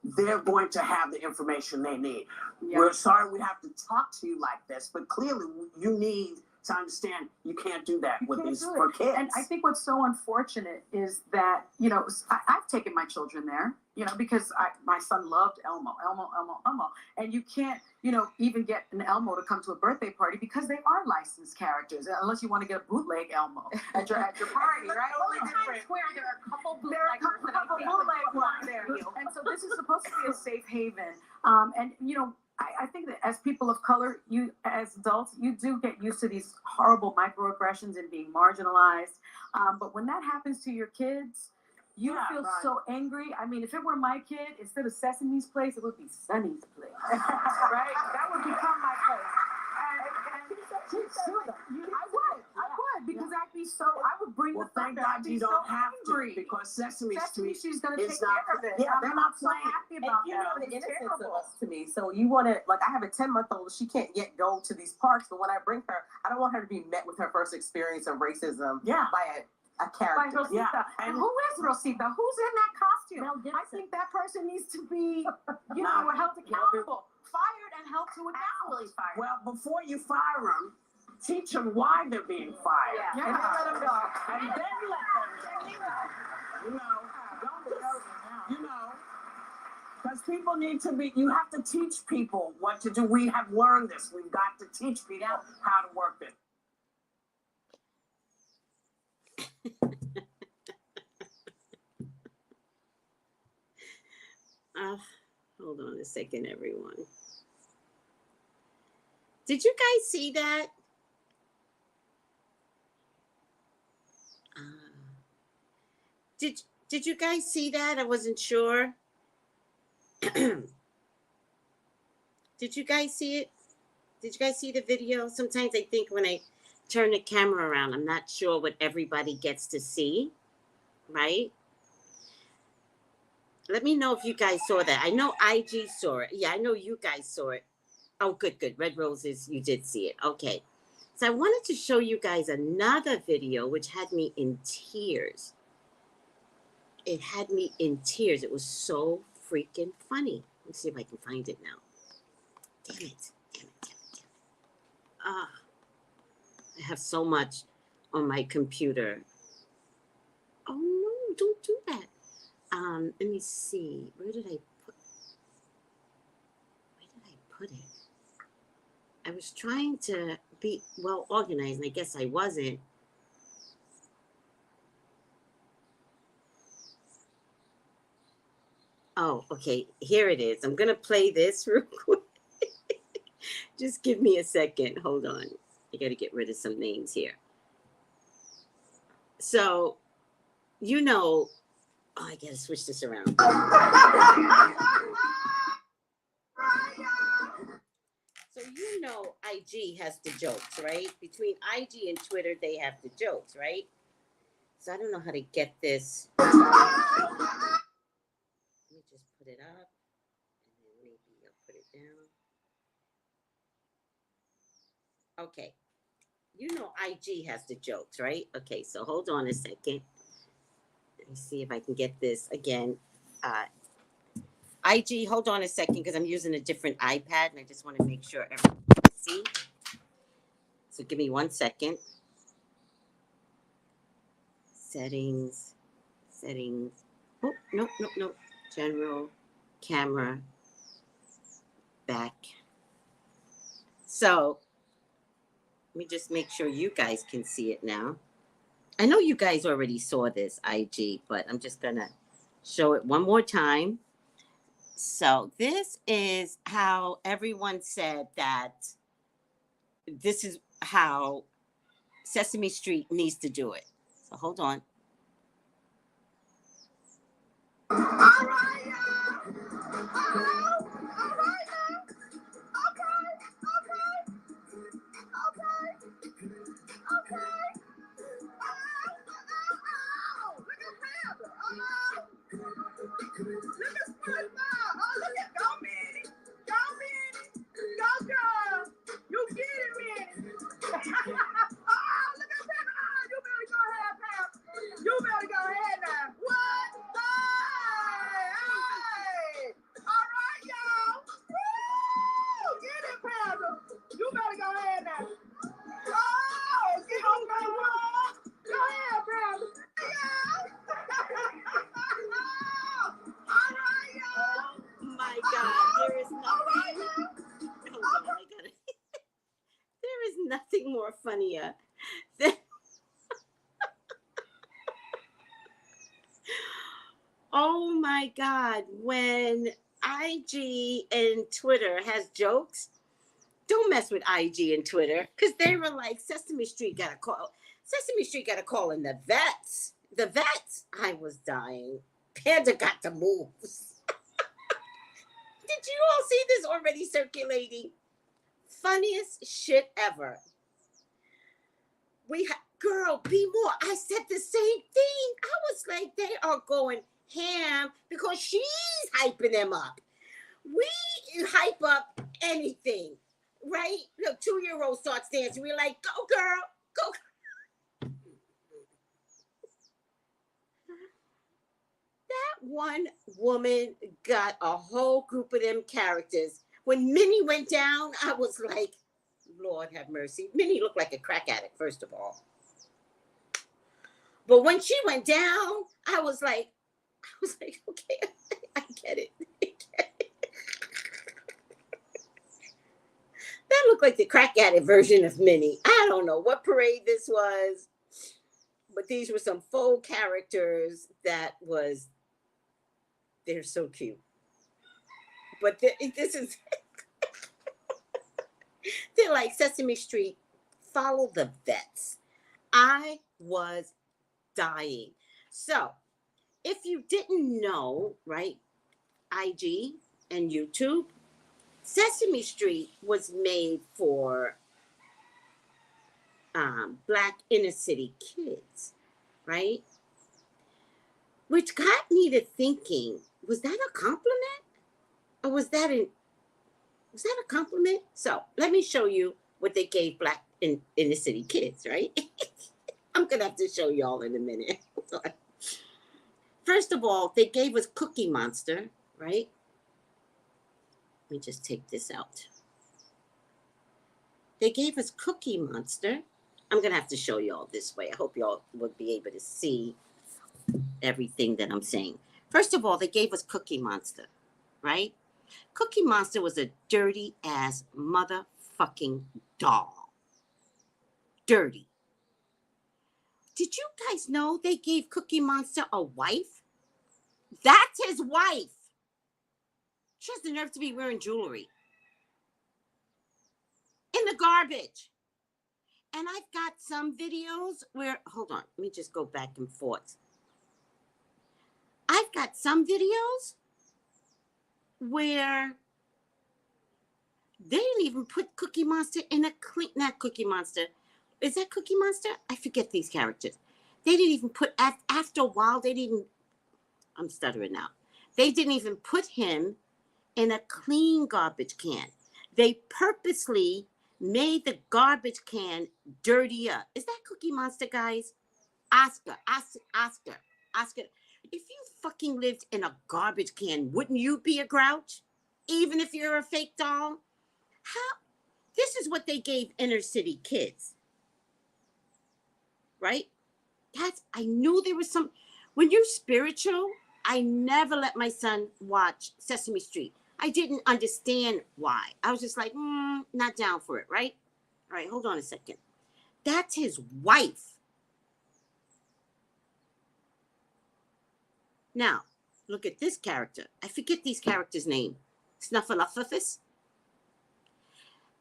they're going to have the information they need. We're sorry we have to talk to you like this, but clearly you need to understand you can't do that with these for kids. And I think what's so unfortunate is that, you know, I've taken my children there, you know, because my son loved Elmo. And you can't, you know, even get an Elmo to come to a birthday party because they are licensed characters, unless you want to get a bootleg Elmo at your party, right? Times Square, there are a couple bootleg ones there. And so this is supposed to be a safe haven. And, you know, I think that as people of color, you as adults, you do get used to these horrible microaggressions and being marginalized. But when that happens to your kids, you feel so angry. I mean, if it were my kid, instead of Sesame's place, it would be Sunny's place, right? That would become my place. I would, because I'd be so. I would bring the thank thunder. God you don't have to, because Sesame Street is going to take care of it. Yeah, they're not so playing. happy about You that. know the innocence of us to me. So you want to, like, I have a 10-month-old. She can't yet go to these parks, but when I bring her, I don't want her to be met with her first experience of racism by a character. By Rosita. And who is Rosita? Who's in that costume? I think that person needs to be, you know, held accountable, fired and held to account. Well, before you fire them, teach them why they're being fired. And then let them go. And then let them go. You know, don't because people need to be, you have to teach people what to do. We have learned this. We've got to teach people how to work this. Hold on a second, everyone. Did you guys see that? Did you guys see that? I wasn't sure. Did you guys see it? Did you guys see the video? Sometimes I think when I turn the camera around, I'm not sure what everybody gets to see, right? Let me know if you guys saw that. I know IG saw it. Yeah, I know you guys saw it. Oh, good. Red Roses, you did see it. Okay. So I wanted to show you guys another video which had me in tears. It had me in tears. It was so freaking funny. Let's see if I can find it now. Damn it. I have so much on my computer. Oh, no, don't do that. Let me see. Where did I put it? I was trying to be well organized, and I guess I wasn't. Oh, okay. Here it is. I'm going to play this real quick. Just give me a second. Hold on. I got to get rid of some names here. So, you know, I got to switch this around. So, you know, IG has the jokes, right? Between IG and Twitter, they have the jokes, right? So I don't know how to get this. Let me just put it up, and then maybe I'll put it down. Okay. You know IG has the jokes, right? Okay, so hold on a second. Let me see if I can get this again. IG, hold on a second, because I'm using a different iPad, and I just want to make sure everyone can see. So give me 1 second. Settings. Oh, no. General, camera, back. So let me just make sure you guys can see it now. I know you guys already saw this IG, but I'm just gonna show it one more time. So this is how everyone said that this is how Sesame Street needs to do it. So hold on. funnier. Oh my God. When IG and Twitter has jokes, don't mess with IG and Twitter, because they were like, Sesame Street got a call. Sesame Street got a call in the vets. The vets. I was dying. Panda got the moves. Did you all see this already circulating? Funniest shit ever. Girl, be more. I said the same thing. I was like, they are going ham because she's hyping them up. We hype up anything, right? Look, 2-year-old starts dancing. We're like, go girl, go. That one woman got a whole group of them characters. When Minnie went down, I was like, Lord have mercy. Minnie looked like a crack addict, first of all. But when she went down, I was like, okay, I get it. That looked like the crack addict version of Minnie. I don't know what parade this was, but these were some faux characters they're so cute. But this is, they're like Sesame Street, follow the vets. I was dying. So, if you didn't know, right, IG and YouTube, Sesame Street was made for Black inner city kids, right? Which got me to thinking, was that a compliment? Or was that a compliment? So let me show you what they gave Black inner city kids, right? I'm going to have to show y'all in a minute. First of all, they gave us Cookie Monster, right? Let me just take this out. They gave us Cookie Monster. I'm going to have to show y'all this way. I hope y'all will be able to see everything that I'm saying. First of all, they gave us Cookie Monster, right? Cookie Monster was a dirty ass motherfucking doll. Dirty. Did you guys know they gave Cookie Monster a wife? That's his wife. She has the nerve to be wearing jewelry. In the garbage. And I've got some videos where, hold on, let me just go back and forth. I've got some videos where they didn't even put Cookie Monster in a clean, not Cookie Monster. Is that Cookie Monster? I forget these characters. They didn't even put, after a while, I'm stuttering now. They didn't even put him in a clean garbage can. They purposely made the garbage can dirtier. Is that Cookie Monster, guys? Oscar. If you fucking lived in a garbage can, wouldn't you be a grouch? Even if you're a fake doll? How? This is what they gave inner city kids. Right? I knew there was some, when you're spiritual, I never let my son watch Sesame Street. I didn't understand why. I was just like, not down for it, right? All right, hold on a second. That's his wife. Now, look at this character. I forget these characters' name. Snuffleupagus.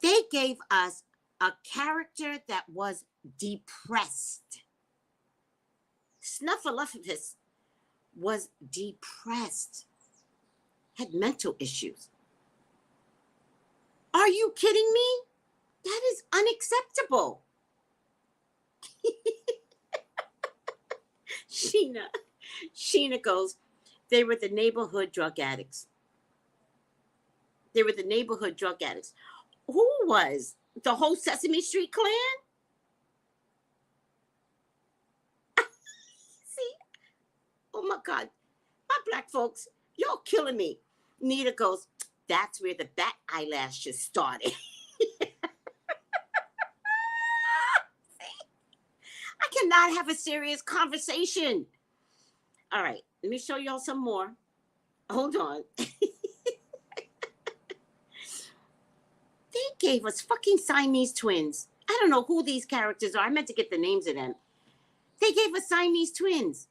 They gave us a character that was depressed. Snuffleupagus was depressed. Had mental issues. Are you kidding me? That is unacceptable. Sheena goes, they were the neighborhood drug addicts. Who was? The whole Sesame Street clan? See? Oh my God. My black folks, y'all killing me. Nita goes, that's where the bat eyelashes started. I cannot have a serious conversation. All right, let me show y'all some more. Hold on. They gave us fucking Siamese twins. I don't know who these characters are. I meant to get the names of them. They gave us Siamese twins.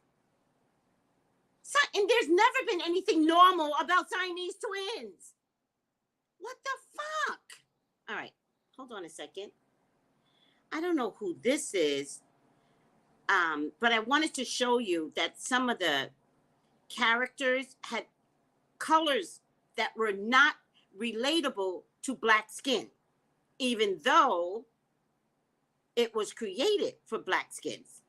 And there's never been anything normal about Siamese twins. What the fuck? All right, hold on a second. I don't know who this is, but I wanted to show you that some of the characters had colors that were not relatable to black skin, even though it was created for black skins.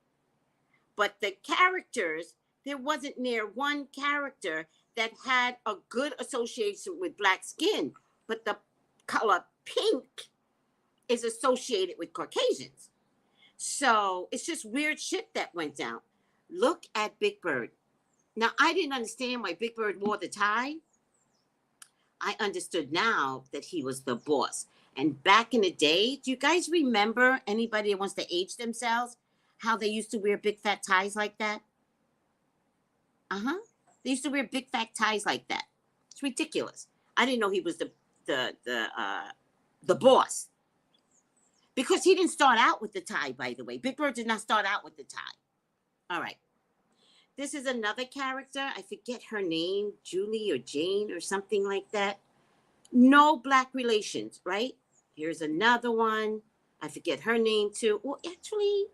But the characters, there wasn't near one character that had a good association with black skin, but the color pink is associated with Caucasians. So it's just weird shit that went down. Look at Big Bird. Now, I didn't understand why Big Bird wore the tie. I understood now that he was the boss. And back in the day, do you guys remember, anybody that wants to age themselves, how they used to wear big fat ties like that? They used to wear big fat ties like that. It's ridiculous. I didn't know he was the boss. Because he didn't start out with the tie, by the way. Big Bird did not start out with the tie. All right. This is another character. I forget her name, Julie or Jane or something like that. No black relations, right? Here's another one. I forget her name too. Well, actually,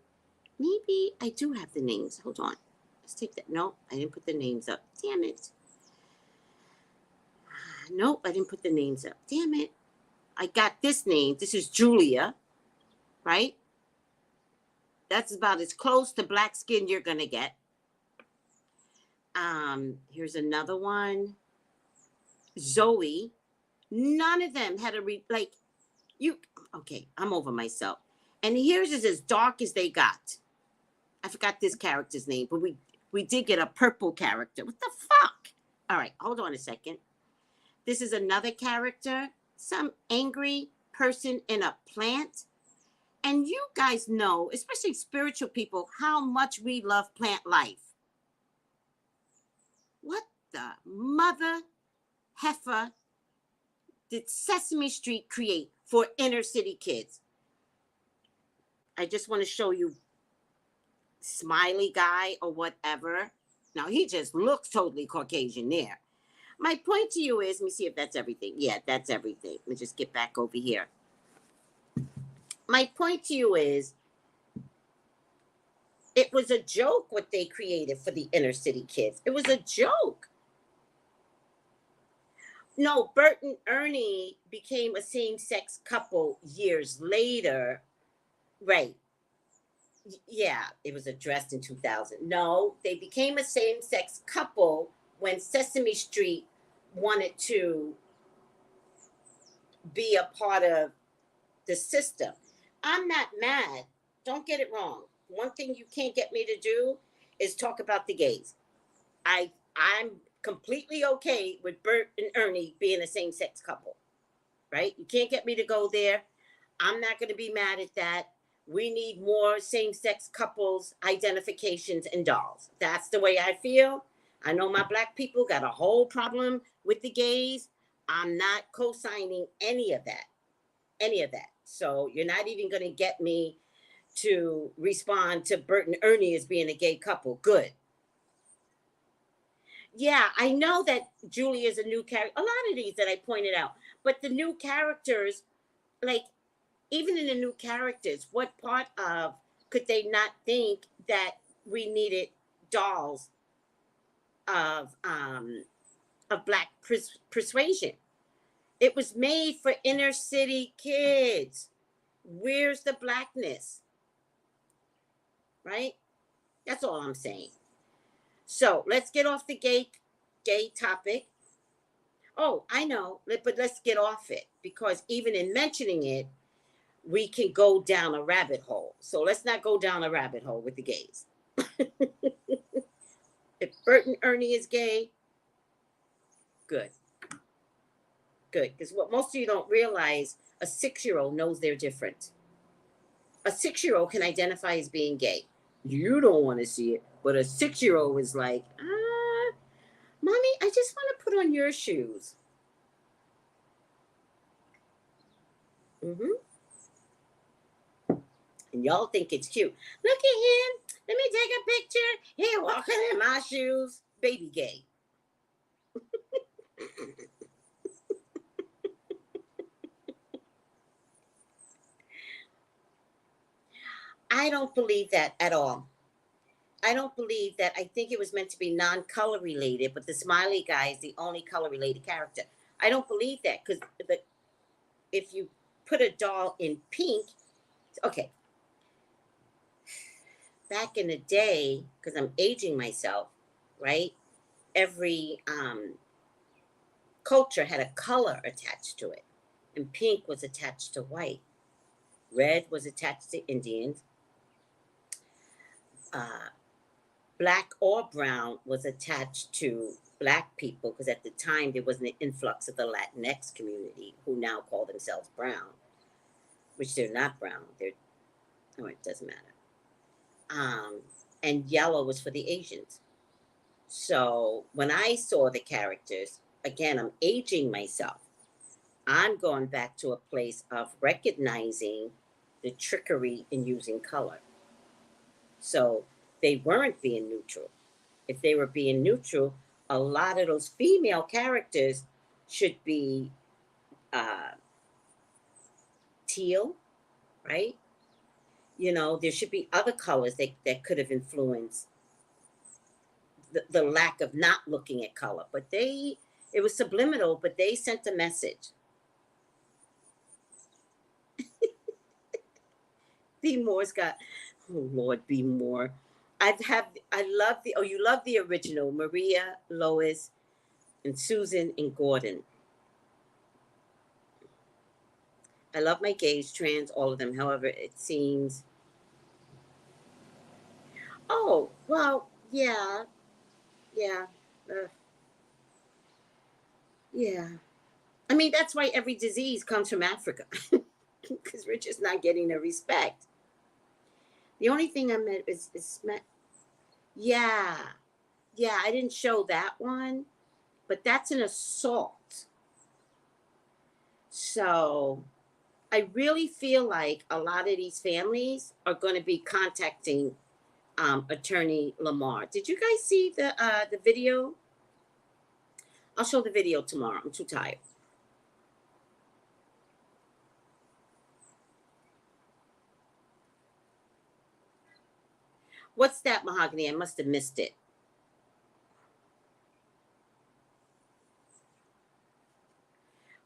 maybe I do have the names. Hold on. Let's take that. No, I didn't put the names up. Damn it. Nope, I didn't put the names up. Damn it. I got this name. This is Julia, right? That's about as close to black skin you're going to get. Here's another one. Zoe. None of them had okay, I'm over myself. And here's is as dark as they got. I forgot this character's name, but we did get a purple character. What the fuck? All right, hold on a second. This is another character, some angry person in a plant. And you guys know, especially spiritual people, how much we love plant life. What the mother heifer did Sesame Street create for inner city kids? I just want to show you smiley guy or whatever. Now, he just looks totally Caucasian there. My point to you is, let me see if that's everything. Yeah, that's everything. Let me just get back over here. My point to you is, it was a joke what they created for the inner city kids. It was a joke. No, Bert and Ernie became a same-sex couple years later. Right. Yeah, it was addressed in 2000. No, they became a same-sex couple when Sesame Street wanted to be a part of the system. I'm not mad. Don't get it wrong. One thing you can't get me to do is talk about the gays. I'm completely okay with Bert and Ernie being a same-sex couple, right? You can't get me to go there. I'm not going to be mad at that. We need more same-sex couples, identifications, and dolls. That's the way I feel. I know my black people got a whole problem with the gays. I'm not co-signing any of that. Any of that. So you're not even going to get me to respond to Bert and Ernie as being a gay couple. Good. Yeah, I know that Julie is a new character. A lot of these that I pointed out. But the new characters, like, even in the new characters, what part of could they not think that we needed dolls of black persuasion? It was made for inner city kids. Where's the blackness? Right? That's all I'm saying. So let's get off the gay topic. Oh, I know, but let's get off it, because even in mentioning it, we can go down a rabbit hole. So let's not go down a rabbit hole with the gays. If Bert and Ernie is gay, good. Good. Because what most of you don't realize, a 6-year-old knows they're different. A 6-year-old can identify as being gay. You don't want to see it, but a 6-year-old is like, Mommy, I just want to put on your shoes. Mm-hmm. And y'all think it's cute. Look at him. Let me take a picture. He walking in my shoes. Baby gay. I don't believe that at all. I don't believe that. I think it was meant to be non-color related, but the smiley guy is the only color related character. I don't believe that because if you put a doll in pink, okay. Back in the day, because I'm aging myself, right? Every culture had a color attached to it, and pink was attached to white. Red was attached to Indians. Black or brown was attached to Black people because at the time there wasn't an influx of the Latinx community who now call themselves brown, which they're not brown. It doesn't matter. And yellow was for the Asians. So when I saw the characters, again, I'm aging myself. I'm going back to a place of recognizing the trickery in using color. So they weren't being neutral. If they were being neutral, a lot of those female characters should be teal, right? You know, there should be other colors that could have influenced the lack of not looking at color. But it was subliminal, but they sent a message. B. Moore's got, oh Lord, B. Moore. You love the original, Maria, Lois, and Susan and Gordon. I love my gays, trans, all of them. However, it seems, oh, well, yeah, yeah, yeah. I mean, that's why every disease comes from Africa, because we're just not getting the respect. The only thing I meant is yeah, yeah. I didn't show that one, but that's an assault. So I really feel like a lot of these families are going to be contacting Attorney Lamar. Did you guys see the video? I'll show the video tomorrow. I'm too tired. What's that, Mahogany? I must have missed it.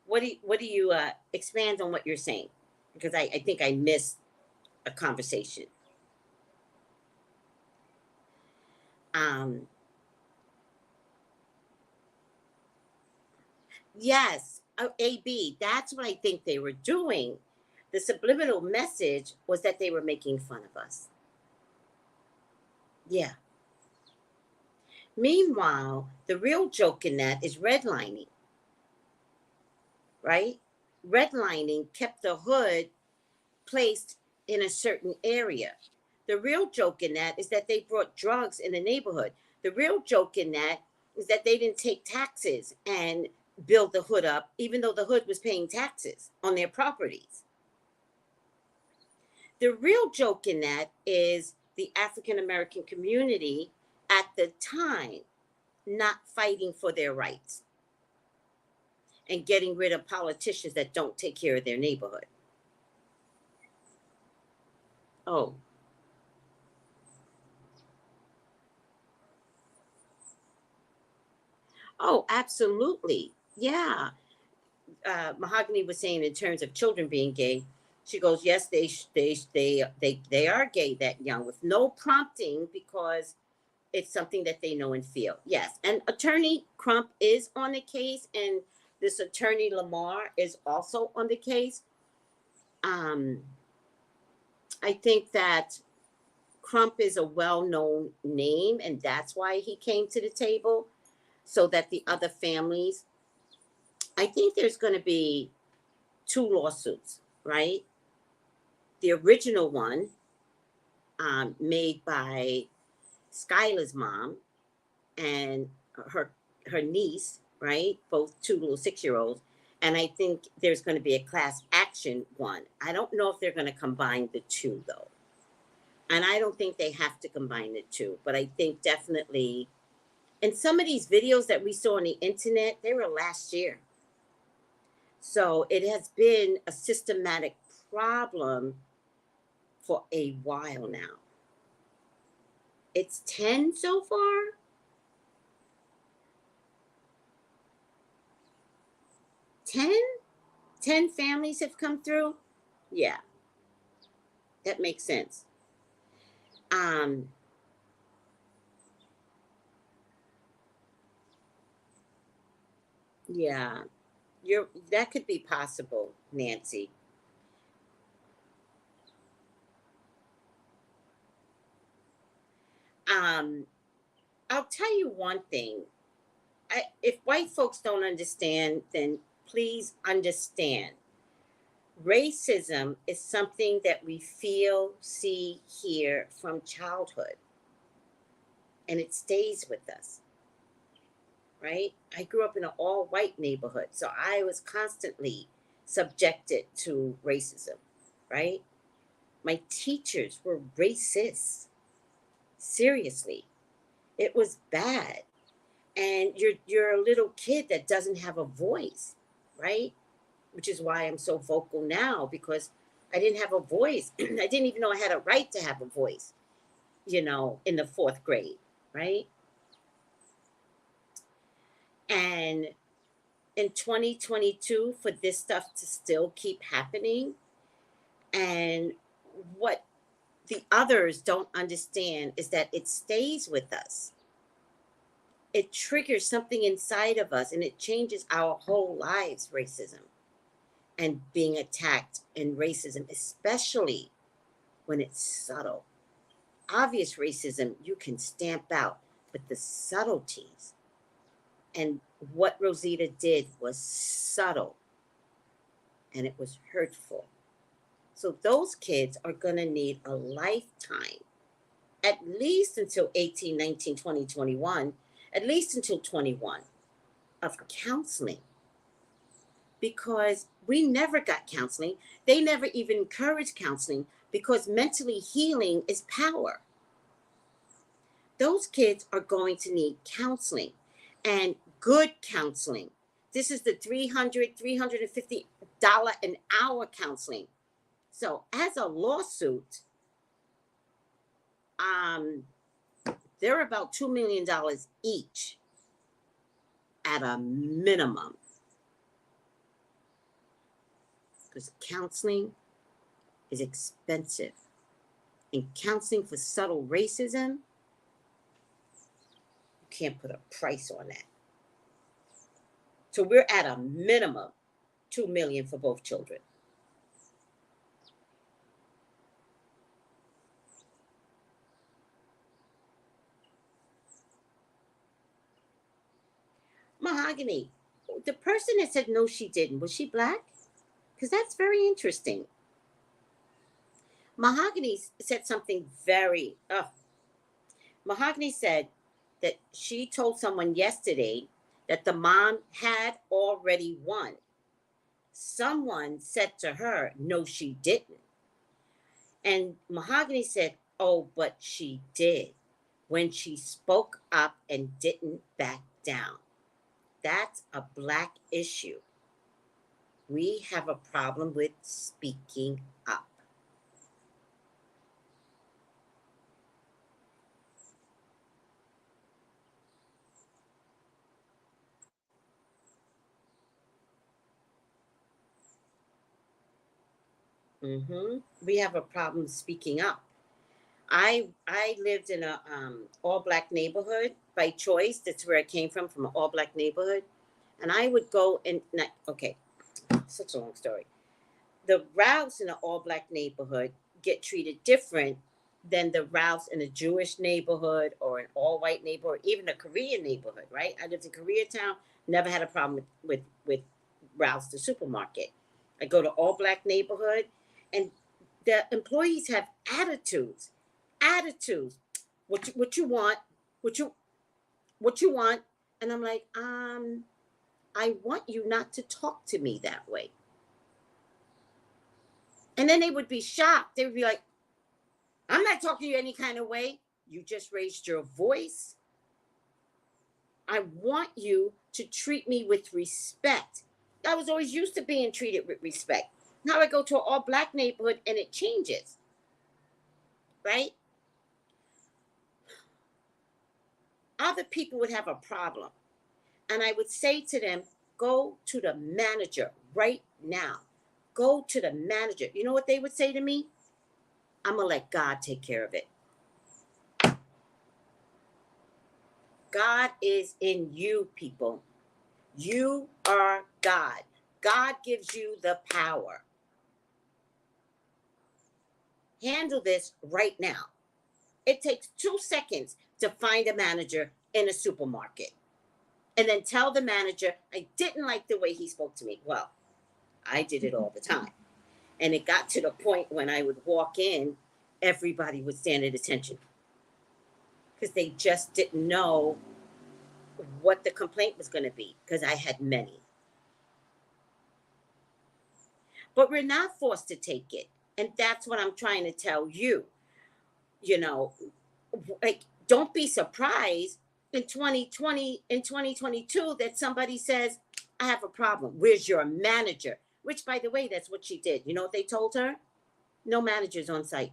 What do you expand on what you're saying? Because I think I missed a conversation. Yes, AB. That's what I think they were doing. The subliminal message was that they were making fun of us. Yeah. Meanwhile, the real joke in that is redlining, right? Redlining kept the hood placed in a certain area. The real joke in that is that they brought drugs in the neighborhood. The real joke in that is that they didn't take taxes and build the hood up, even though the hood was paying taxes on their properties. The real joke in that is the African American community at the time not fighting for their rights and getting rid of politicians that don't take care of their neighborhood. Oh. Oh, absolutely. Yeah. Mahogany was saying in terms of children being gay, she goes, yes, they are gay that young with no prompting because it's something that they know and feel. Yes. And Attorney Crump is on the case, and this Attorney Lamar is also on the case. I think that Crump is a well-known name, and that's why he came to the table, so that the other families, I think there's going to be 2 lawsuits, right? The original one made by Skylar's mom and her niece, right? Both 2 little 6-year-olds. And I think there's going to be a class action one. I don't know if they're going to combine the 2, though. And I don't think they have to combine the two, but I think definitely, and some of these videos that we saw on the internet, they were last year. So it has been a systematic problem for a while now. It's 10 so far. 10 families have come through. Yeah, that makes sense. Yeah, that could be possible, Nancy. I'll tell you one thing. If white folks don't understand, then please understand. Racism is something that we feel, see, hear from childhood, and it stays with us, right? I grew up in an all-white neighborhood, so I was constantly subjected to racism, right? My teachers were racist. Seriously, it was bad. And you're a little kid that doesn't have a voice, right? Which is why I'm so vocal now, because I didn't have a voice. I didn't even know I had a right to have a voice, in the 4th grade, right? And in 2022, for this stuff to still keep happening, and what the others don't understand is that it stays with us. It triggers something inside of us, and it changes our whole lives, racism and being attacked, and racism, especially when it's subtle. Obvious racism you can stamp out, but the subtleties, and what Rosita did was subtle, and it was hurtful. So those kids are going to need a lifetime, at least until 18, 19, 20, 21, at least until 21, of counseling. Because we never got counseling. They never even encouraged counseling, because mentally healing is power. Those kids are going to need counseling, and good counseling. This is the $300, $350 an hour counseling. So as a lawsuit, they're about $2 million each at a minimum. Because counseling is expensive. And counseling for subtle racism, you can't put a price on that. So we're at a minimum $2 million for both children. Mahogany, the person that said no, she didn't, was she Black? Because that's very interesting. Mahogany said something very, Mahogany said that she told someone yesterday that the mom had already won. Someone said to her, no, she didn't. And Mahogany said, oh, but she did, when she spoke up and didn't back down. That's a Black issue. We have a problem with speaking up. We have a problem speaking up. I lived in a all Black neighborhood by choice. That's where I came from an all Black neighborhood, and I would go and okay, such a long story. The routes in an all Black neighborhood get treated different than the routes in a Jewish neighborhood or an all white neighborhood, even a Korean neighborhood. Right? I lived in Koreatown. Never had a problem with routes to supermarket. I go to all Black neighborhood, and the employees have attitudes. What you want? What you want? And I'm like, I want you not to talk to me that way. And then they would be shocked. They would be like, I'm not talking to you any kind of way. You just raised your voice. I want you to treat me with respect. I was always used to being treated with respect. Now I go to an all-black neighborhood and it changes, right? Other people would have a problem. And I would say to them, go to the manager right now. Go to the manager. You know what they would say to me? I'm going to let God take care of it. God is in you, people. You are God. God gives you the power. Handle this right now. It takes 2 seconds to find a manager in a supermarket. And then tell the manager, I didn't like the way he spoke to me. Well, I did it all the time. And it got to the point when I would walk in, everybody would stand at attention. Because they just didn't know what the complaint was going to be. Because I had many. But we're not forced to take it. And that's what I'm trying to tell you. You know, like, don't be surprised in 2020, in 2022, that somebody says, I have a problem. Where's your manager? Which, by the way, that's what she did. You know what they told her? No managers on site.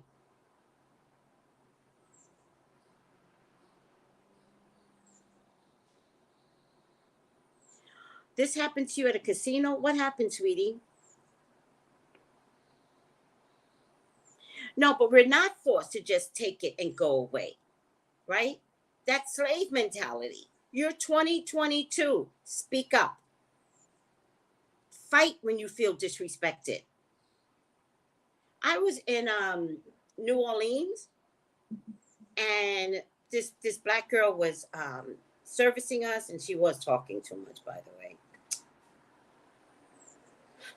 This happened to you at a casino? What happened, sweetie? No, but we're not forced to just take it and go away, right? That's slave mentality. You're 2022. Speak up. Fight when you feel disrespected. I was in New Orleans, and this black girl was servicing us, and she was talking too much, by the way.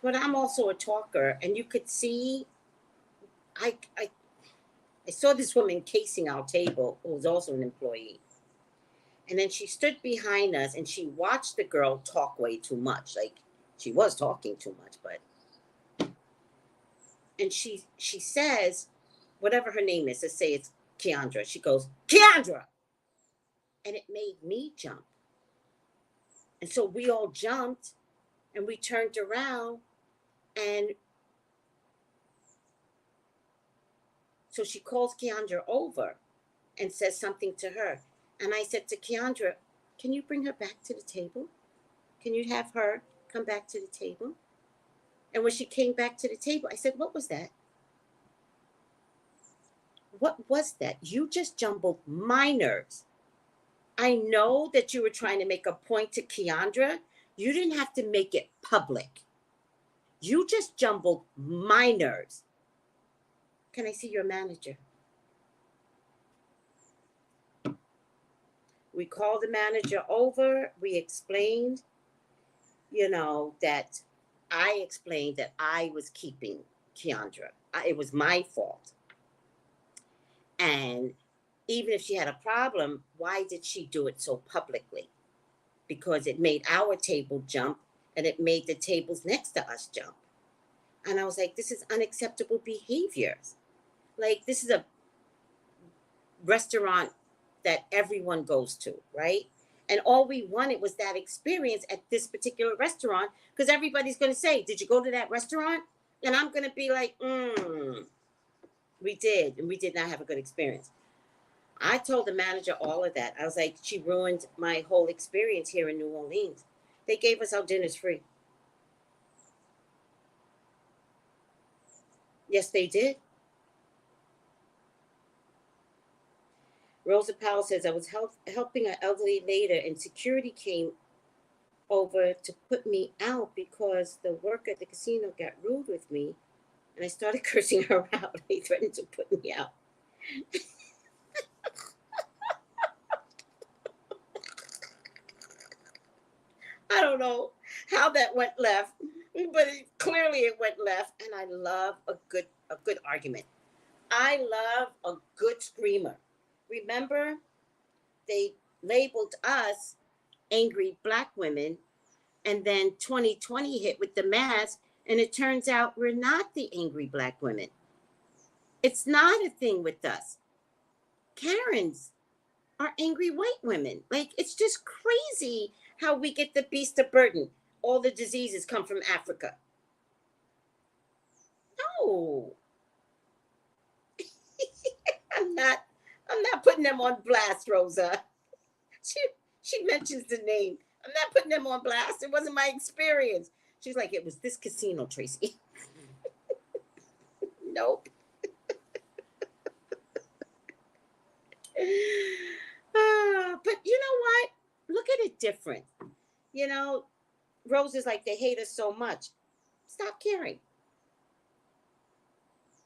But I'm also a talker, and you could see, I saw this woman casing our table, who was also an employee. And then she stood behind us, and she watched the girl talk way too much. Like, she was talking too much, but... And she says, whatever her name is, let's say it's Keandra. She goes, Keandra! And it made me jump. And so we all jumped, and we turned around, and so she calls Keandra over and says something to her. And I said to Keandra, can you bring her back to the table? Can you have her come back to the table? And when she came back to the table, I said, what was that? What was that? You just jumbled my nerves. I know that you were trying to make a point to Keandra. You didn't have to make it public. You just jumbled my nerves. Can I see your manager? We called the manager over. We explained, that I explained that I was keeping Keandra. It was my fault. And even if she had a problem, why did she do it so publicly? Because it made our table jump, and it made the tables next to us jump. And I was like, this is unacceptable behaviors. Like, this is a restaurant that everyone goes to, right? And all we wanted was that experience at this particular restaurant, because everybody's going to say, did you go to that restaurant? And I'm going to be like, we did, and we did not have a good experience. I told the manager all of that. I was like, she ruined my whole experience here in New Orleans. They gave us our dinners free. Yes, they did. Rosa Powell says, I was helping an elderly lady, and security came over to put me out because the worker at the casino got rude with me, and I started cursing her out. They threatened to put me out. I don't know how that went left, but clearly it went left, and I love a good argument. I love a good screamer. Remember, they labeled us angry black women, and then 2020 hit with the mask, and it turns out we're not the angry black women. It's not a thing with us. Karens are angry white women. Like, it's just crazy how we get the beast of burden. All the diseases come from Africa. No. I'm not putting them on blast, Rosa. She mentions the name. I'm not putting them on blast. It wasn't my experience. She's like, it was this casino, Tracy. Nope. But you know what? Look at it different. You know, Rose is like, they hate us so much. Stop caring.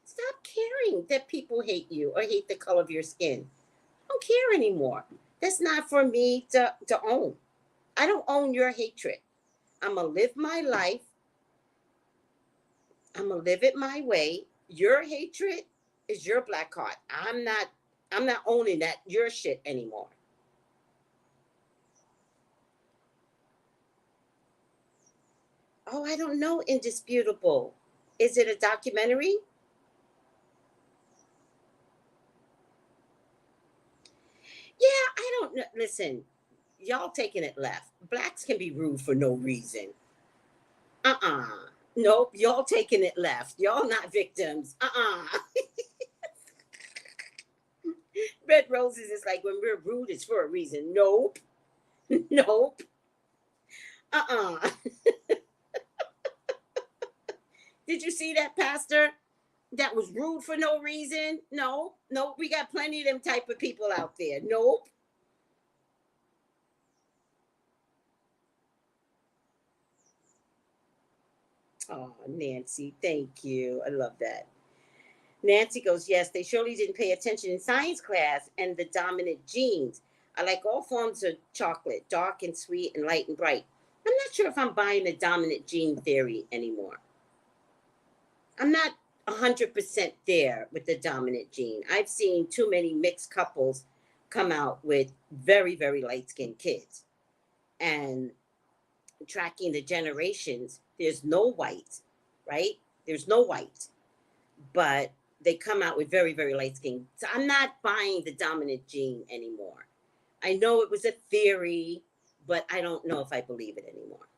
Stop caring that people hate you or hate the color of your skin. I don't care anymore. That's not for me to own. I don't own your hatred. I'm going to live my life. I'm going to live it my way. Your hatred is your black heart. I'm not owning that your shit anymore. Oh, I don't know, Indisputable. Is it a documentary? Yeah, I don't know. Listen, y'all taking it left. Blacks can be rude for no reason. Nope, y'all taking it left. Y'all not victims. Red Roses is like, when we're rude, it's for a reason. Nope. Nope. Did you see that pastor that was rude for no reason? No. We got plenty of them type of people out there. Nope. Oh, Nancy, thank you. I love that. Nancy goes, yes, they surely didn't pay attention in science class and the dominant genes. I like all forms of chocolate, dark and sweet and light and bright. I'm not sure if I'm buying the dominant gene theory anymore. I'm not 100% there with the dominant gene. I've seen too many mixed couples come out with very, very light-skinned kids. And tracking the generations, there's no white, right? There's no white. But they come out with very, very light skin. So I'm not buying the dominant gene anymore. I know it was a theory, but I don't know if I believe it anymore.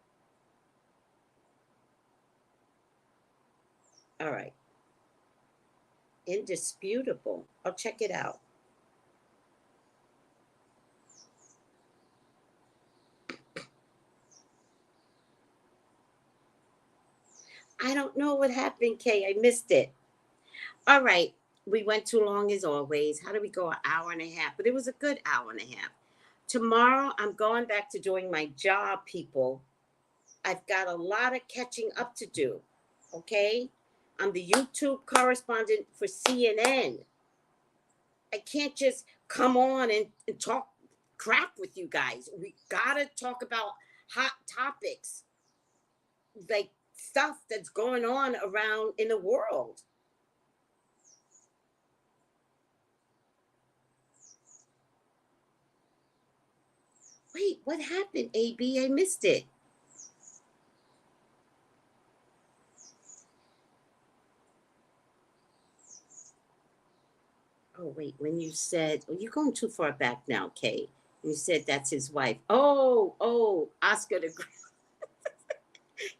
All right. Indisputable. I'll check it out. I don't know what happened, Kay. I missed it. All right. We went too long as always. How did we go? An hour and a half? But it was a good hour and a half. Tomorrow, I'm going back to doing my job, people. I've got a lot of catching up to do. Okay? I'm the YouTube correspondent for CNN. I can't just come on and talk crap with you guys. We gotta talk about hot topics, like stuff that's going on around in the world. Wait, what happened, AB? I missed it. Oh, wait, when you said, oh, you're going too far back now, Kay. You said that's his wife. Oh, Oscar the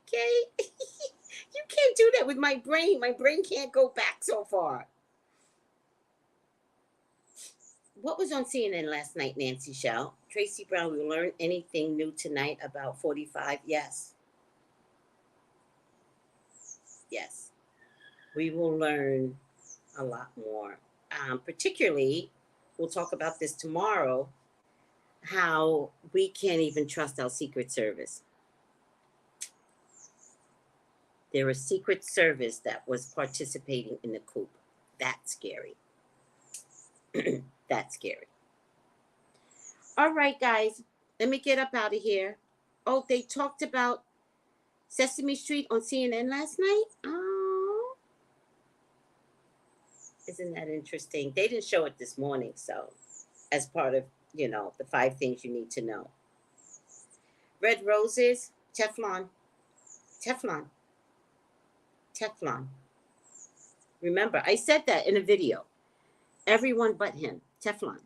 Kay, you can't do that with my brain. My brain can't go back so far. What was on CNN last night, Nancy Shell? Tracey Brown, we learned anything new tonight about 45? Yes. Yes. We will learn a lot more. Particularly, we'll talk about this tomorrow, how we can't even trust our Secret Service. There was Secret Service that was participating in the coup. That's scary. That's scary. All right, guys, let me get up out of here. Oh, they talked about Sesame Street on CNN last night? Oh, isn't that interesting? They didn't show it this morning, so as part of, the 5 things you need to know. Red Roses, Teflon. Remember, I said that in a video. Everyone but him. Teflon.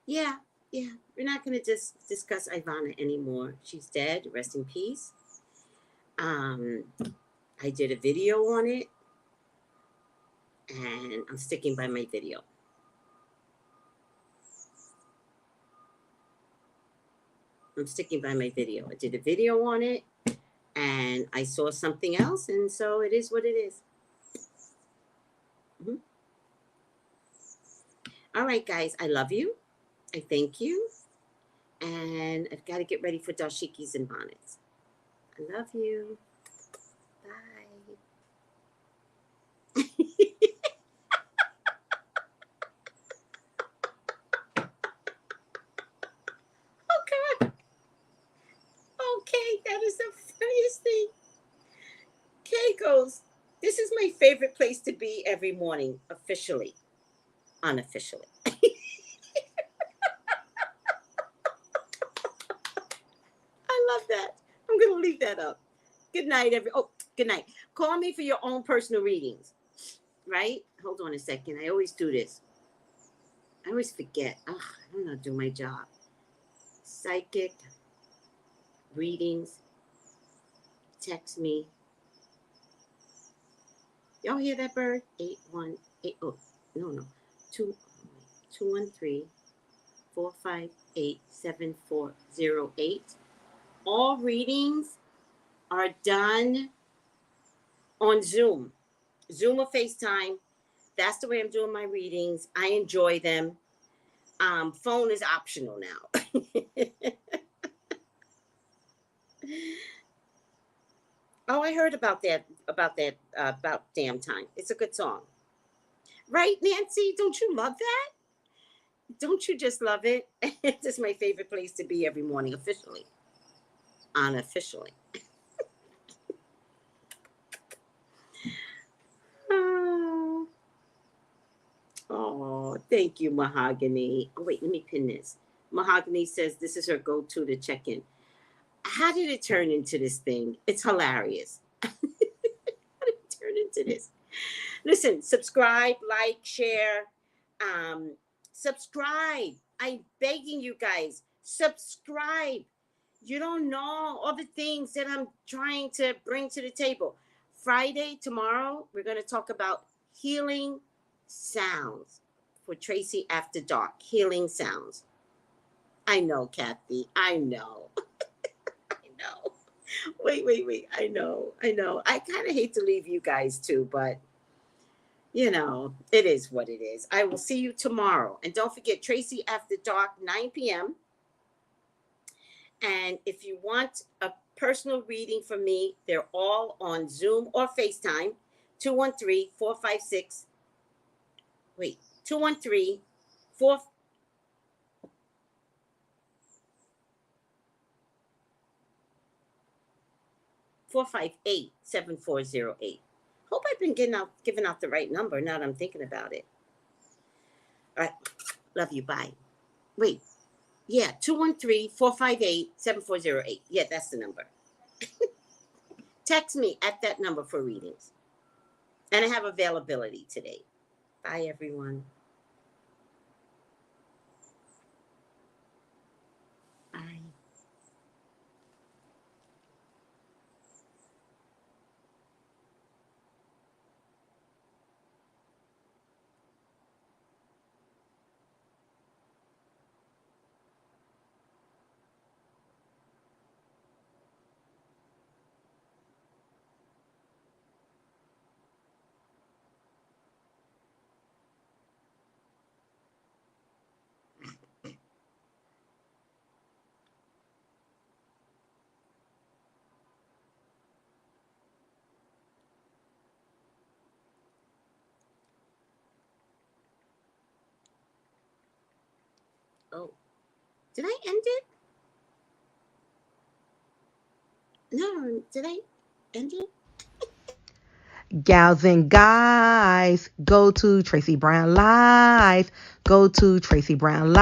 Yeah, yeah. We're not going to just discuss Ivana anymore. She's dead. Rest in peace. I did a video on it, and I'm sticking by my video. I'm sticking by my video. I did a video on it, and I saw something else, and so it is what it is. Mm-hmm. All right, guys. I love you. I thank you. And I've got to get ready for dashikis and bonnets. I love you. Bye. Oh, God. Okay, that is the funniest thing. Kay goes, this is my favorite place to be every morning, officially. Unofficially. I love that. I'm going to leave that up. Good night, good night. Call me for your own personal readings, right? Hold on a second. I always do this. I always forget. I don't know how to do my job. Psychic readings. Text me. Y'all hear that bird? 818. Oh, no. 213-458-7408. All readings are done on Zoom or FaceTime. That's the way I'm doing my readings. I enjoy them. Phone is optional now. Oh, I heard about Damn Time. It's a good song. Right, Nancy? Don't you love that? Don't you just love it? This is my favorite place to be every morning, officially. Unofficially. Oh, thank you, Mahogany. Oh, wait, let me pin this. Mahogany says this is her go-to to check in. How did it turn into this thing? It's hilarious. How did it turn into this? Listen, subscribe, like, share. Subscribe. I'm begging you guys, subscribe. You don't know all the things that I'm trying to bring to the table. Friday, tomorrow, we're going to talk about healing sounds for Tracey After Dark. Healing sounds. I know, Kathy. I know. I know. Wait. I know. I kind of hate to leave you guys too, but you know, it is what it is. I will see you tomorrow. And don't forget, Tracey After Dark, 9 p.m. And if you want a personal reading from me, they're all on Zoom or FaceTime. 213-456. Wait, 213-4. 458-7408. Hope I've been giving out the right number now that I'm thinking about it. All right. Love you. Bye. Wait. Yeah, 213-458-7408. Yeah, that's the number. Text me at that number for readings. And I have availability today. Bye, everyone. Bye. Oh, did I end it? No, did I end it? Gals and guys, go to Tracey Brown Live. Go to Tracey Brown Live.